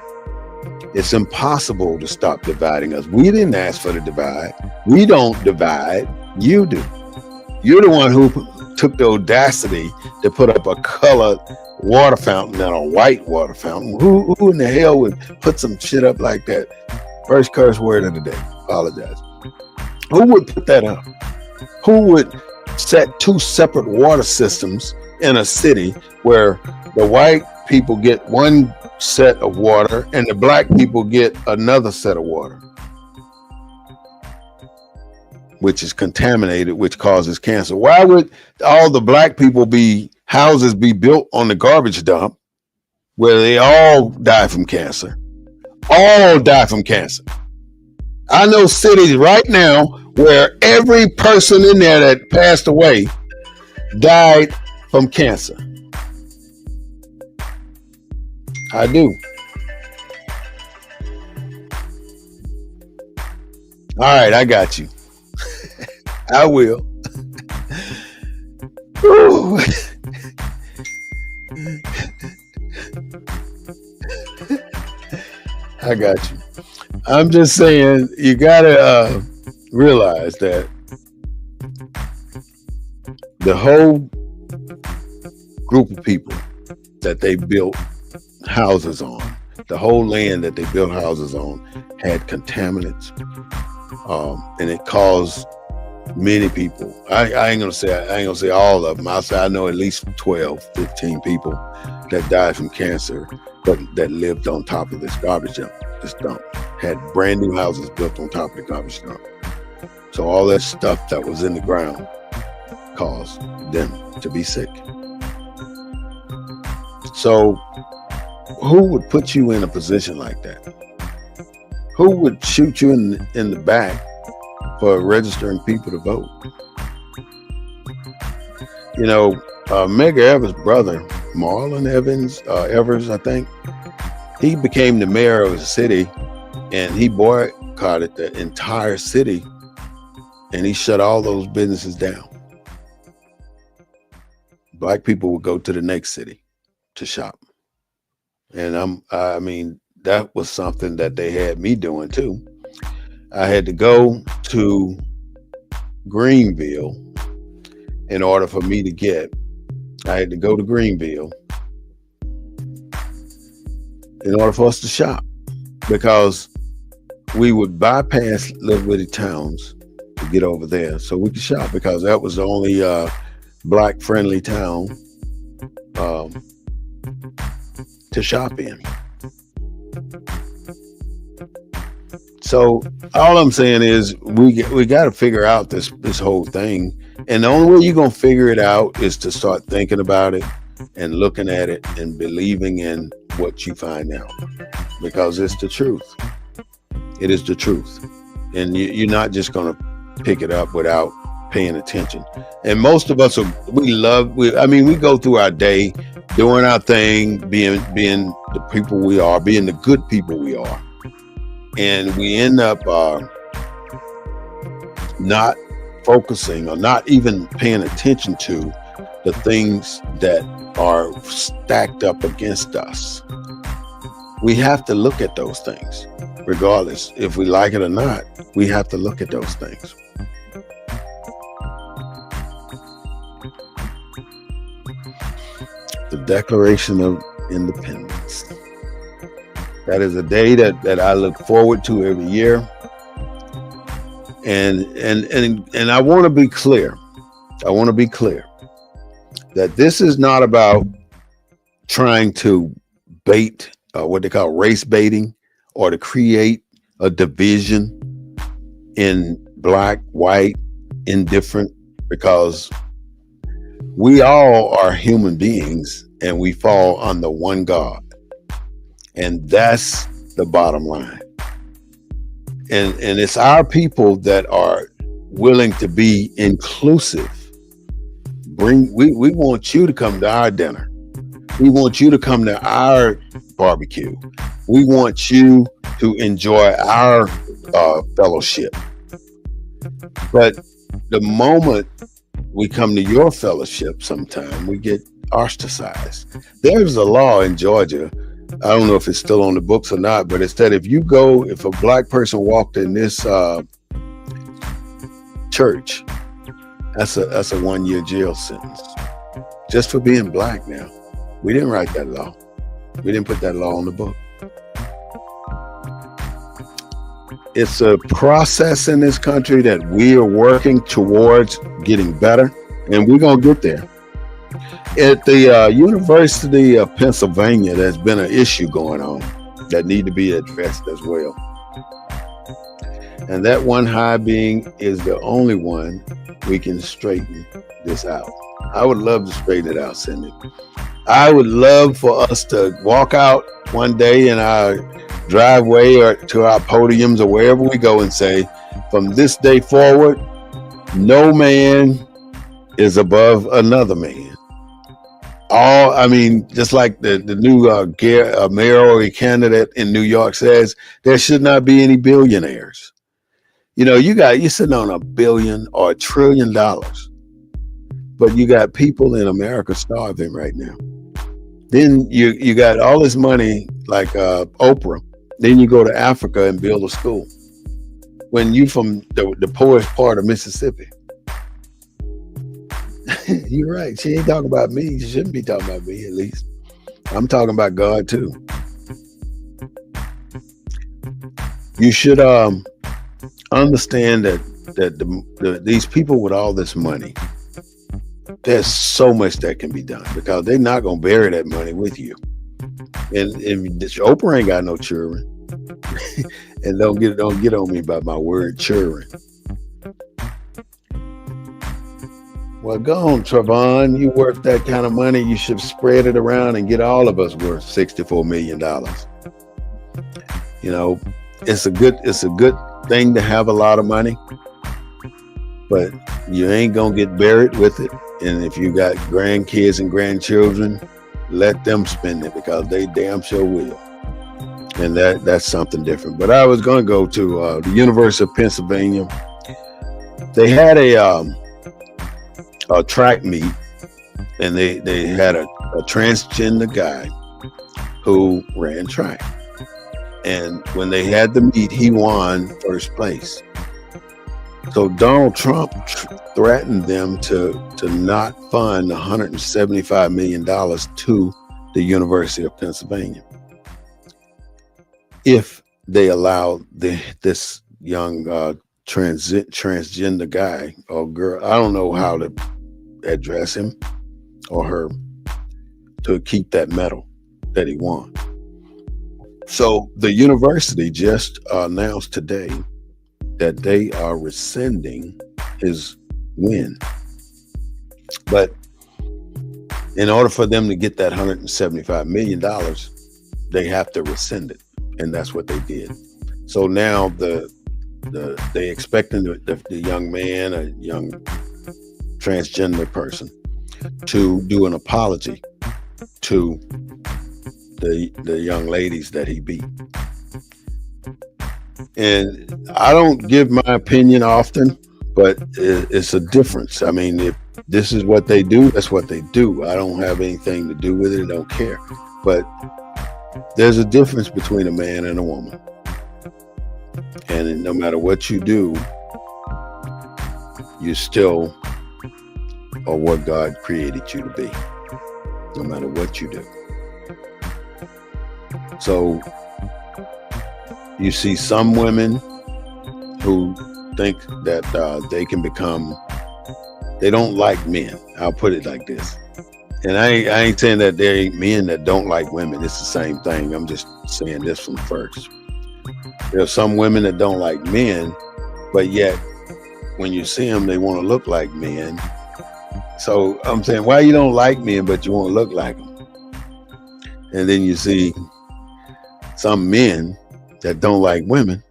It's impossible to stop dividing us. We didn't ask for the divide. We don't divide. You do. You're the one who took the audacity to put up a colored water fountain and a white water fountain. Who in the hell would put some shit up like that? First curse word of the day. Apologize. Who would put that up? Who would set two separate water systems in a city where the white people get one set of water and the black people get another set of water, which is contaminated, which causes cancer? Why would all the black people houses be built on the garbage dump where they all die from cancer? All die from cancer. I know cities right now where every person in there that passed away died from cancer. I do. All right, I got you. I will. I got you. I'm just saying, you gotta realize that the whole group of people that they built houses on, the whole land that they built houses on had contaminants, and it caused Many people. I ain't gonna say all of them. I'll say I know at least 12, 15 people that died from cancer, but that lived on top of this garbage dump. This dump had brand new houses built on top of the garbage dump. So all that stuff that was in the ground caused them to be sick. So who would put you in a position like that? Who would shoot you in the back for registering people to vote? You know, Medgar Evers' brother, Marlon Evers, I think, he became the mayor of the city, and he boycotted the entire city, and he shut all those businesses down. Black people would go to the next city to shop. And I mean, that was something that they had me doing too. I had to go to Greenville in order for me to get, I had to go to Greenville in order for us to shop, because we would bypass little bitty towns to get over there so we could shop, because that was the only black friendly town to shop in. So all I'm saying is we got to figure out this whole thing, and the only way you're gonna figure it out is to start thinking about it and looking at it and believing in what you find out, because it's the truth. It is the truth, and you're not just gonna pick it up without paying attention. And most of us we go through our day doing our thing, being the people we are, being the good people we are. And we end up not focusing or not even paying attention to the things that are stacked up against us. We have to look at those things, regardless if we like it or not. We have to look at those things. The Declaration of Independence. That is a day that I look forward to every year. And I want to be clear. I want to be clear that this is not about trying to bait what they call race baiting, or to create a division in black, white, indifferent, because we all are human beings and we fall under one God. And that's the bottom line. And it's our people that are willing to be inclusive. We want you to come to our dinner. We want you to come to our barbecue. We want you to enjoy our fellowship. But the moment we come to your fellowship sometime, we get ostracized. There's a law in Georgia, I don't know if it's still on the books or not, but it's that if a black person walked in this church, that's a 1-year jail sentence, just for being black. Now, we didn't write that law. We didn't put that law on the book. It's a process in this country that we are working towards getting better, and we're going to get there. At the University of Pennsylvania, there's been an issue going on that need to be addressed as well. And that one high being is the only one we can straighten this out. I would love to straighten it out, Cindy. I would love for us to walk out one day in our driveway or to our podiums or wherever we go and say, from this day forward, no man is above another man. Just like the new mayoral candidate in New York says, there should not be any billionaires. You know, you're sitting on $1 billion or $1 trillion, but you got people in America starving right now. Then you got all this money like Oprah. Then you go to Africa and build a school when you from the poorest part of Mississippi. You're right. She ain't talking about me. She shouldn't be talking about me, at least. I'm talking about God too. You should understand that that these people with all this money, there's so much that can be done because they're not gonna bury that money with you. And Oprah ain't got no children. And don't get on me about my word children. Well, go on, Trevon. You worth that kind of money. You should spread it around and get all of us worth $64 million. You know, it's a good thing to have a lot of money, but you ain't gonna get buried with it. And if you got grandkids and grandchildren, let them spend it because they damn sure will. And that's something different. But I was gonna go to the University of Pennsylvania. They had a track meet, and they had a transgender guy who ran track. And when they had the meet, he won first place. So Donald Trump threatened them to not fund $175 million to the University of Pennsylvania if they allow this young transgender guy or girl, I don't know how to address him or her, to keep that medal that he won. So the university just announced today that they are rescinding his win. But in order for them to get that $175 million, they have to rescind it. And that's what they did. So now they expecting the young man, a young transgender person, to do an apology to the young ladies that he beat. And I don't give my opinion often, but it's a difference. I mean, if this is what they do, that's what they do. I don't have anything to do with it. I don't care. But there's a difference between a man and a woman. And no matter what you do, you still are what God created you to be, no matter what you do. So you see some women who think that they can become, they don't like men. I'll put it like this. And I ain't saying that there ain't men that don't like women. It's the same thing. I'm just saying this from first. There are some women that don't like men, but yet when you see them, they want to look like men. So I'm saying, why you don't like men, but you want to look like them? And then you see some men that don't like women,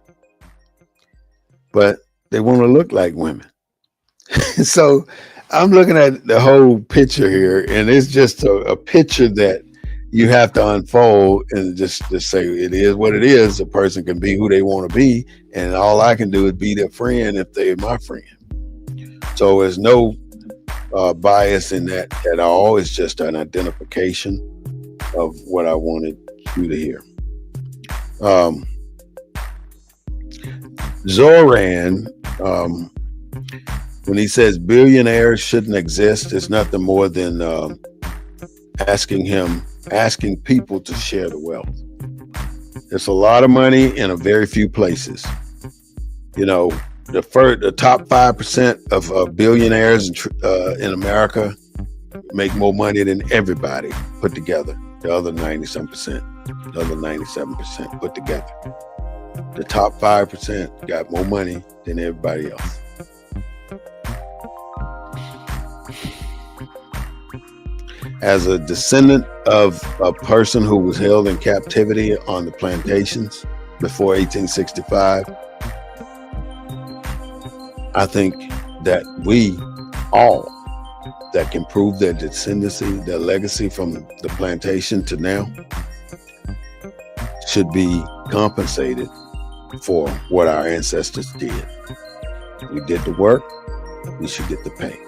but they want to look like women. So I'm looking at the whole picture here, and it's just a picture that you have to unfold and just say it is what it is. A person can be who they want to be, and all I can do is be their friend if they're my friend. So there's no bias in that at all. It's just an identification of what I wanted you to hear. Zoran, when he says billionaires shouldn't exist, it's nothing more than asking people to share the wealth. There's a lot of money in a very few places. You know, the top 5% of billionaires in America make more money than everybody put together. The other 90% the other 97% put together. The top 5% got more money than everybody else. As a descendant of a person who was held in captivity on the plantations before 1865, I think that we all that can prove their descendancy, their legacy from the plantation to now, should be compensated for what our ancestors did. We did the work, we should get the pay.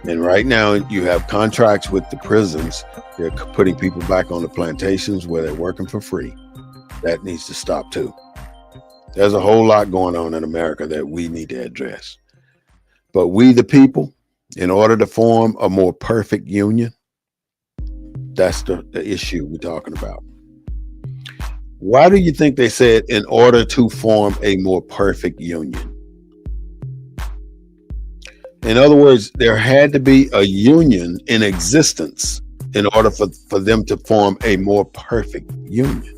And right now you have contracts with the prisons. They're putting people back on the plantations where they're working for free. That needs to stop too. There's a whole lot going on in America that we need to address. But we, the people, in order to form a more perfect union, that's the issue we're talking about. Why do you think they said in order to form a more perfect union? In other words, there had to be a union in existence in order for them to form a more perfect union.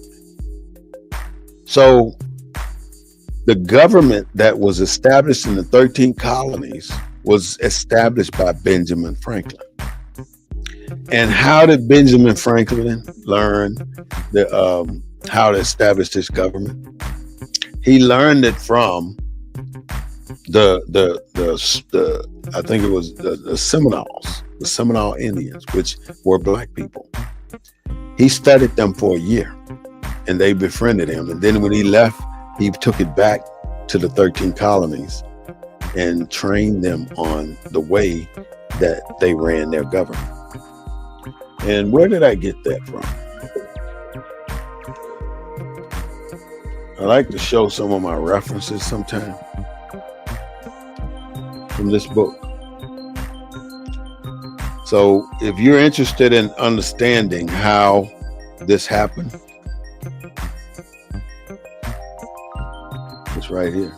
So the government that was established in the 13 colonies was established by Benjamin Franklin. And how did Benjamin Franklin learn how to establish this government? He learned it from the I think it was the Seminoles, the Seminole Indians, which were black people. He studied them for a year, and they befriended him. And then when he left, he took it back to the 13 colonies and trained them on the way that they ran their government. And where did I get that from? I like to show some of my references sometime from this book. So if you're interested in understanding how this happened, it's right here.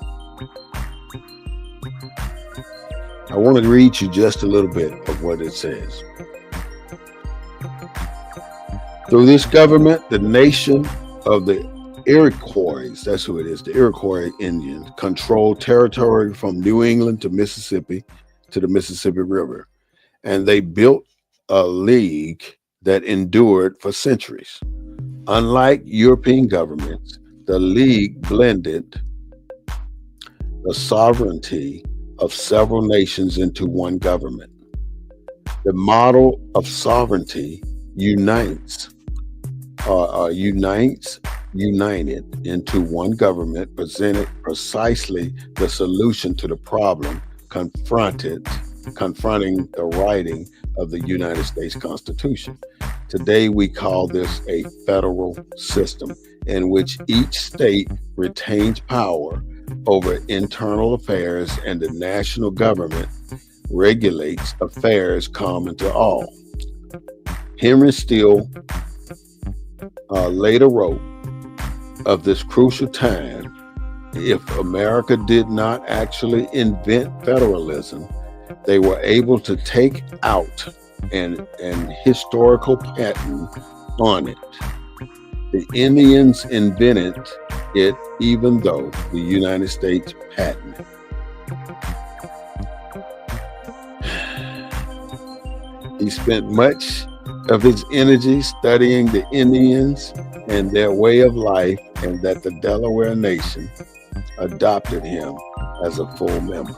I want to read you just a little bit of what it says. Through this government, the nation of the Iroquois, that's who it is, the Iroquois Indians, controlled territory from New England to Mississippi to the Mississippi River. And they built a league that endured for centuries. Unlike European governments, the league blended the sovereignty of several nations into one government. The model of sovereignty united into one government presented precisely the solution to the problem confronting the writing of the United States Constitution. Today, we call this a federal system in which each state retains power over internal affairs and the national government regulates affairs common to all. Henry Steele later wrote of this crucial time, if America did not actually invent federalism, they were able to take out an historical patent on it. The Indians invented it even though the United States patented it. He spent much of his energy studying the Indians and their way of life, and that the Delaware nation adopted him as a full member.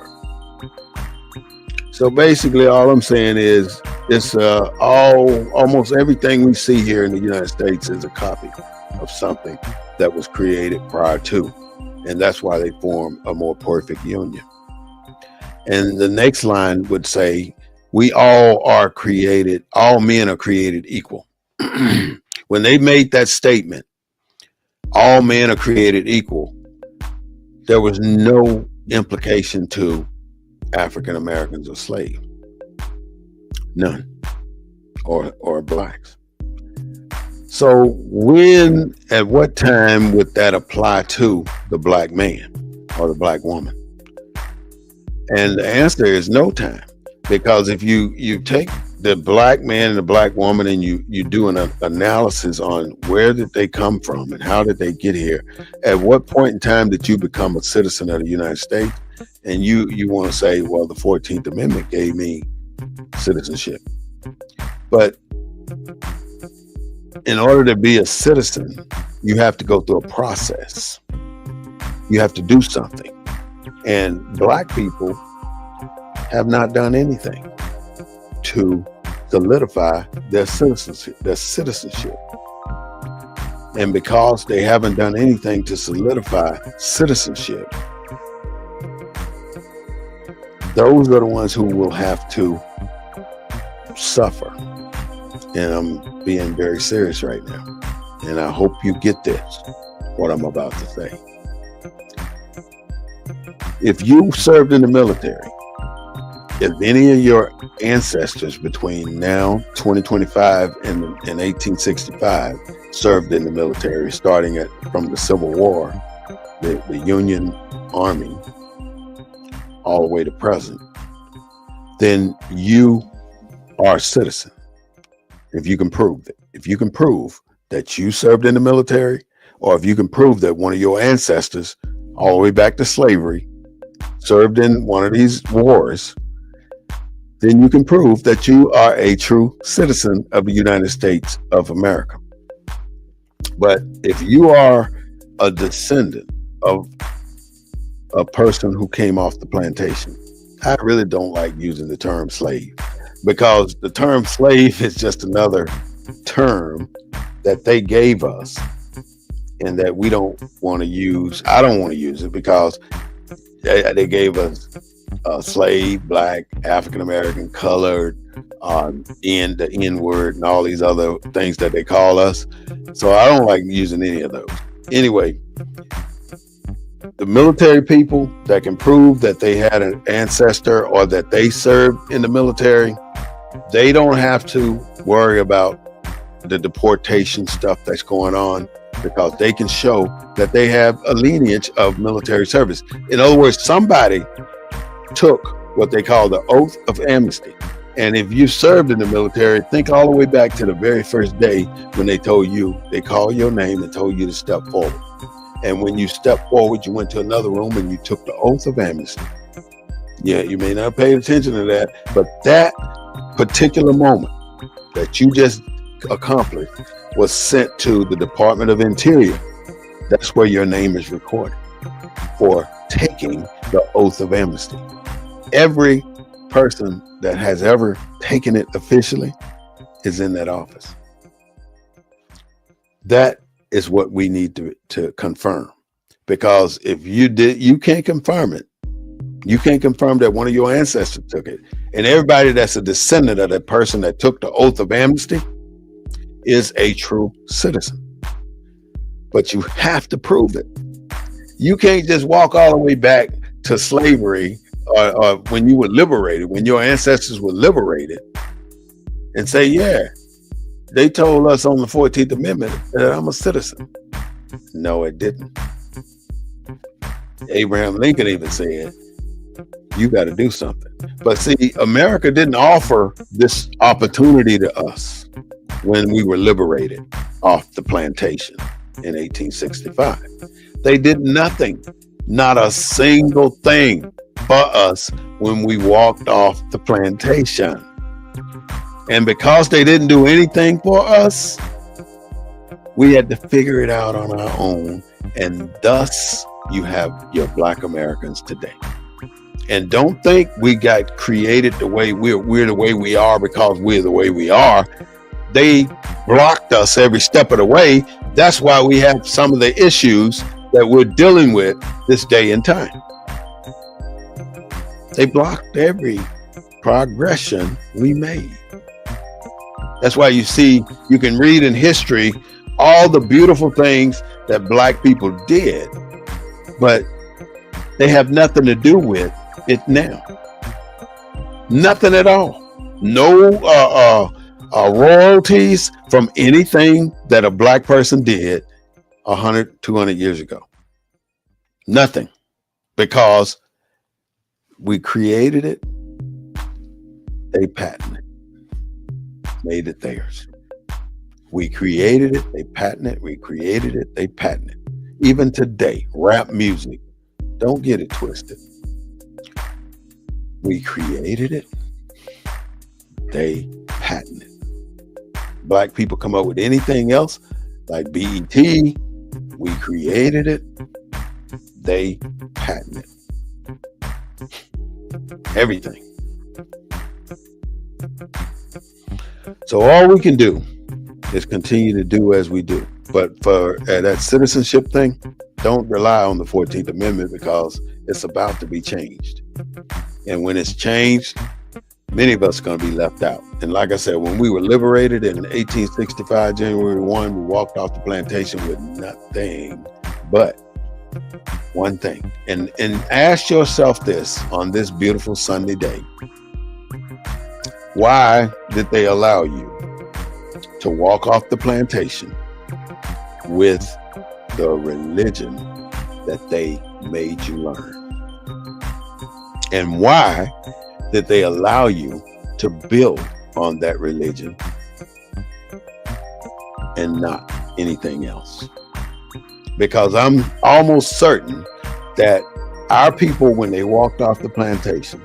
So basically, all I'm saying is it's almost everything we see here in the United States is a copy of something that was created prior to, and that's why they form a more perfect union. And the next line would say, we all are created, all men are created equal. When they made that statement, all men are created equal, there was no implication to African Americans or slaves. None. Or blacks. So when, at what time would that apply to the black man or the black woman? And the answer is no time. Because if you take the black man and the black woman and you do an analysis on where did they come from and how did they get here, at what point in time did you become a citizen of the United States? And you want to say, well, the 14th Amendment gave me citizenship. But in order to be a citizen, you have to go through a process. You have to do something. And black people have not done anything to solidify their citizenship. And because they haven't done anything to solidify citizenship, those are the ones who will have to suffer. And I'm being very serious right now. And I hope you get this, what I'm about to say. If you served in the military, if any of your ancestors between now, 2025, and 1865 served in the military, starting from the Civil War, the Union Army, all the way to present, then you are a citizen. If you can prove it, if you can prove that you served in the military, or if you can prove that one of your ancestors, all the way back to slavery, served in one of these wars, then you can prove that you are a true citizen of the United States of America. But if you are a descendant of a person who came off the plantation, I really don't like using the term slave, because the term slave is just another term that they gave us and that we don't want to use. I don't want to use it because they gave us slave, black, African-American, colored, the N-word, and all these other things that they call us. So I don't like using any of those. Anyway, the military people that can prove that they had an ancestor or that they served in the military, they don't have to worry about the deportation stuff that's going on, because they can show that they have a lineage of military service. In other words, somebody took what they call the oath of amnesty. And if you served in the military, think all the way back to the very first day when they called your name and told you to step forward. And when you stepped forward, you went to another room and you took the oath of amnesty. Yeah, you may not have paid attention to that, but that particular moment that you just accomplished was sent to the Department of Interior. That's where your name is recorded for taking the oath of amnesty. Every person that has ever taken it officially is in that office. That is what we need to confirm, because if you can't confirm it. You can't confirm that one of your ancestors took it. And everybody that's a descendant of that person that took the oath of amnesty is a true citizen. But you have to prove it. You can't just walk all the way back to slavery or when you were liberated, when your ancestors were liberated, and say, yeah, they told us on the 14th Amendment that I'm a citizen. No, it didn't. Abraham Lincoln even said, you got to do something. But see, America didn't offer this opportunity to us when we were liberated off the plantation in 1865. They did nothing, not a single thing for us when we walked off the plantation. And because they didn't do anything for us, we had to figure it out on our own. And thus you have your Black Americans today. And don't think we got created the way we're the way we are because we're the way we are. They blocked us every step of the way. That's why we have some of the issues that we're dealing with this day and time. They blocked every progression we made. That's why you can read in history all the beautiful things that Black people did, but they have nothing to do with it now. Nothing at all. No royalties from anything that a Black person did 100, 200 years ago. Nothing. Because we created it, they patented it, made it theirs. We created it, they patented it. We created it, they patented it. Even today, rap music, don't get it twisted. We created it, they patented it. Black people come up with anything else, like BET, we created it, they patented it. Everything. So all we can do is continue to do as we do. But for that citizenship thing, don't rely on the 14th Amendment, because it's about to be changed. And when it's changed, many of us are going to be left out. And like I said, when we were liberated in 1865, January 1, we walked off the plantation with nothing but one thing. And ask yourself this on this beautiful Sunday day. Why did they allow you to walk off the plantation with the religion that they made you learn? And why that they allow you to build on that religion and not anything else. Because I'm almost certain that our people, when they walked off the plantation,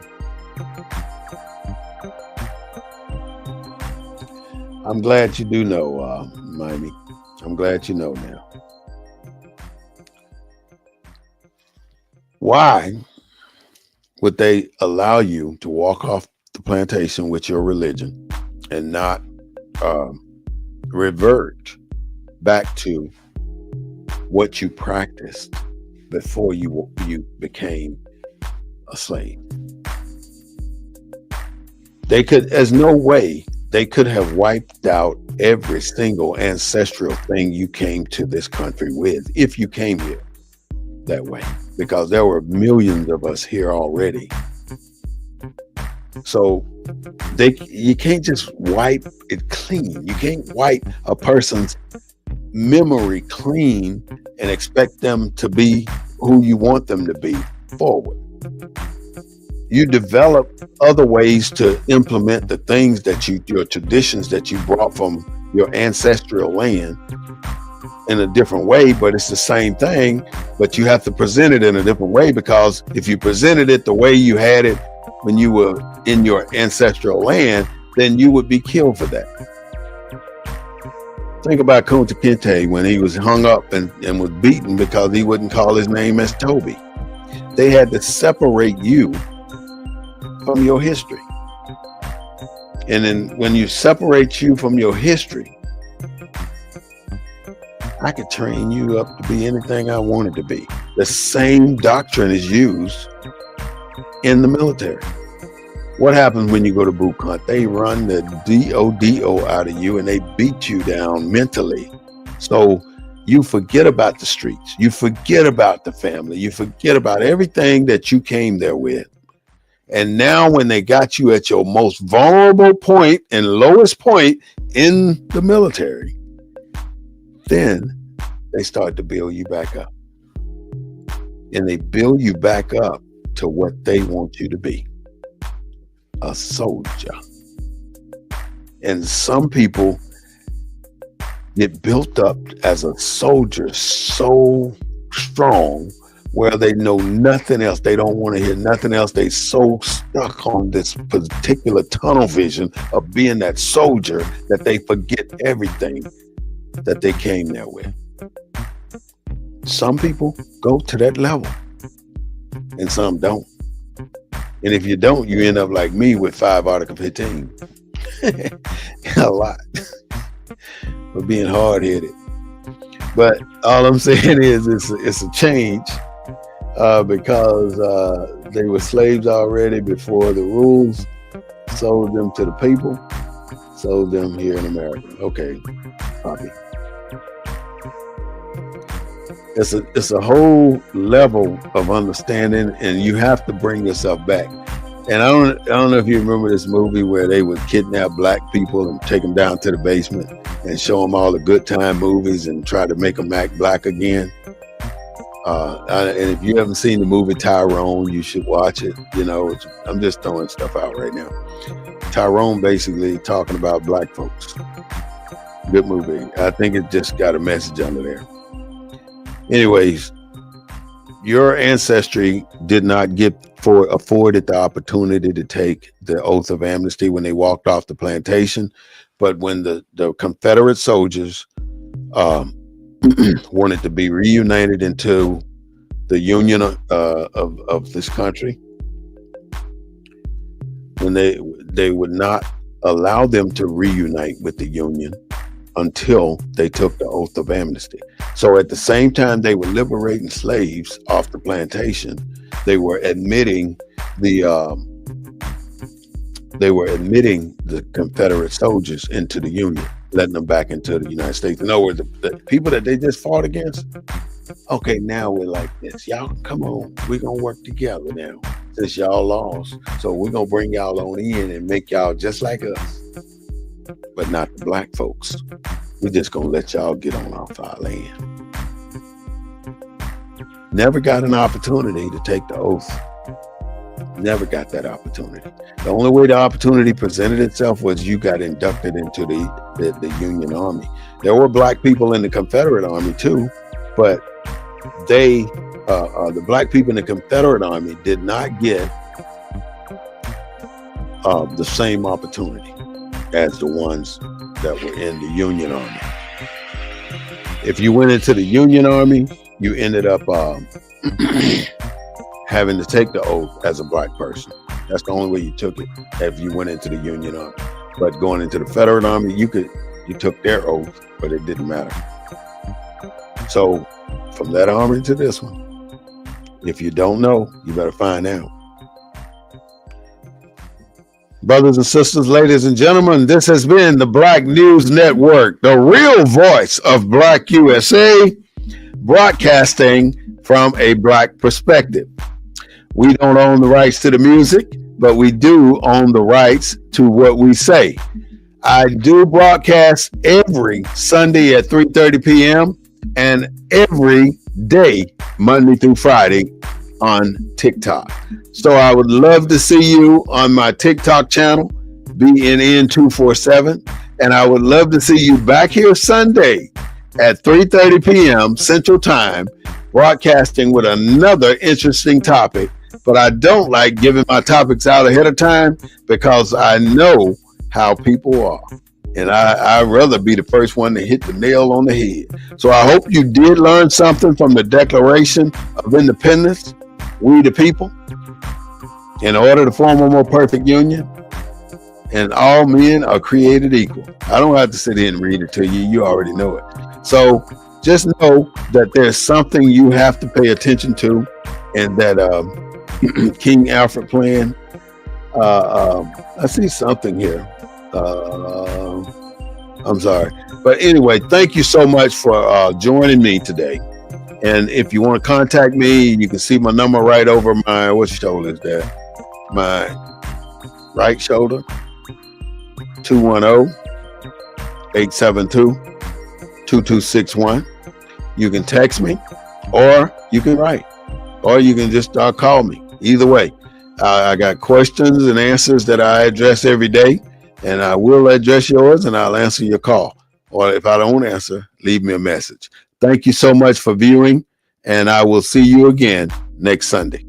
I'm glad you do know, Mimey. I'm glad you know now. Why would they allow you to walk off the plantation with your religion and not revert back to what you practiced before you became a slave? They could, there's no way they could have wiped out every single ancestral thing you came to this country with if you came here that way, because there were millions of us here already. So you can't just wipe it clean. You can't wipe a person's memory clean and expect them to be who you want them to be forward. You develop other ways to implement the things that your traditions that you brought from your ancestral land in a different way, but it's the same thing, but you have to present it in a different way, because if you presented it the way you had it when you were in your ancestral land, then you would be killed for that. Think about Kunta Kinte when he was hung up and was beaten because he wouldn't call his name as Toby. They had to separate you from your history. And then when you separate you from your history, I could train you up to be anything I wanted to be. The same doctrine is used in the military. What happens when you go to boot camp? They run the DODO out of you and they beat you down mentally. So you forget about the streets. You forget about the family. You forget about everything that you came there with. And now when they got you at your most vulnerable point and lowest point in the military, then they start to build you back up. And they build you back up to what they want you to be, a soldier. And some people get built up as a soldier so strong where they know nothing else. They don't want to hear nothing else. They so stuck on this particular tunnel vision of being that soldier that they forget everything that they came there with. Some people go to that level and some don't. And if you don't, you end up like me with 5 Article 15. A lot. For being hard-headed. But all I'm saying is it's a change because they were slaves already before the rules sold them to the people, sold them here in America. Okay, copy. It's a whole level of understanding, and you have to bring yourself back. And I don't know if you remember this movie where they would kidnap black people and take them down to the basement and show them all the good time movies and try to make them act black again. And if you haven't seen the movie Tyrone, you should watch it. You know, I'm just throwing stuff out right now. Tyrone basically talking about black folks. Good movie. I think it just got a message under there. Anyways, your ancestry did not afforded the opportunity to take the oath of amnesty when they walked off the plantation. But when the Confederate soldiers wanted to be reunited into the union of this country, when they would not allow them to reunite with the union until they took the oath of amnesty. So at the same time they were liberating slaves off the plantation, they were admitting the Confederate soldiers into the Union, letting them back into the United States. In other words, the people that they just fought against, okay, now we're like this. Y'all come on, we're gonna work together now since y'all lost. So we're gonna bring y'all on in and make y'all just like us, but not the black folks. We're just gonna let y'all get on off our land. Never got an opportunity to take the oath Never got that opportunity. The only way the opportunity presented itself was you got inducted into the Union Army. There were black people in the Confederate Army too, but the black people in the Confederate Army did not get the same opportunity as the ones that were in the Union Army. If you went into the Union Army, you ended up having to take the oath as a black person. That's the only way you took it if you went into the Union Army. But going into the Federal Army, you took their oath, but it didn't matter. So from that army to this one, if you don't know, you better find out. Brothers and sisters, ladies and gentlemen, this has been the Black News Network, the real voice of Black USA, broadcasting from a black perspective. We don't own the rights to the music, but we do own the rights to what we say. I do broadcast every Sunday at 3:30 p.m. and every day, Monday through Friday, on TikTok. So I would love to see you on my TikTok channel, BNN247, and I would love to see you back here Sunday at 3:30 p.m. Central Time, broadcasting with another interesting topic. But I don't like giving my topics out ahead of time because I know how people are. And I'd rather be the first one to hit the nail on the head. So I hope you did learn something from the Declaration of Independence, we the people, in order to form a more perfect union. And all men are created equal. I don't have to sit here and read it to you. You already know it. So just know that there's something you have to pay attention to, and that King Alfred plan. I see something here. I'm sorry. But anyway, thank you so much for joining me today. And if you want to contact me, you can see my number right over my, what shoulder is that? My right shoulder, 210-872-2261. You can text me, or you can write, or you can just call me. Either way, I got questions and answers that I address every day, and I will address yours, and I'll answer your call. Or if I don't answer, leave me a message. Thank you so much for viewing, and I will see you again next Sunday.